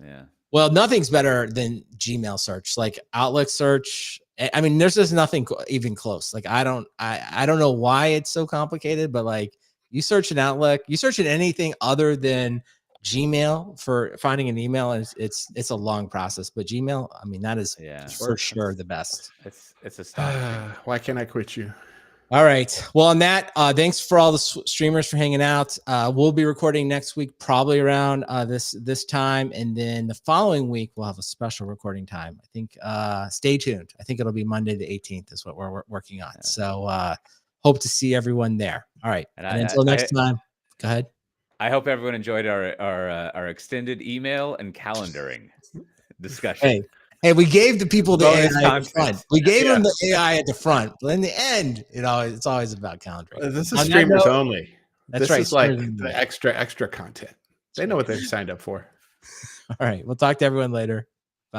Yeah. Well, nothing's better than Gmail search, like Outlook search. I mean, there's just nothing even close. Like I don't know why it's so complicated, but like you search in Outlook, you search in anything other than Gmail for finding an email, and it's a long process. But Gmail, I mean, that is for sure the best. It's astonishing. Why can't I quit you? All right. Well, on that, thanks for all the streamers for hanging out. We'll be recording next week, probably around this time, and then the following week we'll have a special recording time. I think. Stay tuned. I think it'll be Monday the 18th is what we're working on. So hope to see everyone there. All right. And until next time, go ahead. I hope everyone enjoyed our extended email and calendaring discussion. Hey, we gave the people the AI at the front. We gave them the AI at the front, but in the end, it's always about calendaring. This is streamers only. That's this is like the extra content. They know what they've signed up for. All right. We'll talk to everyone later.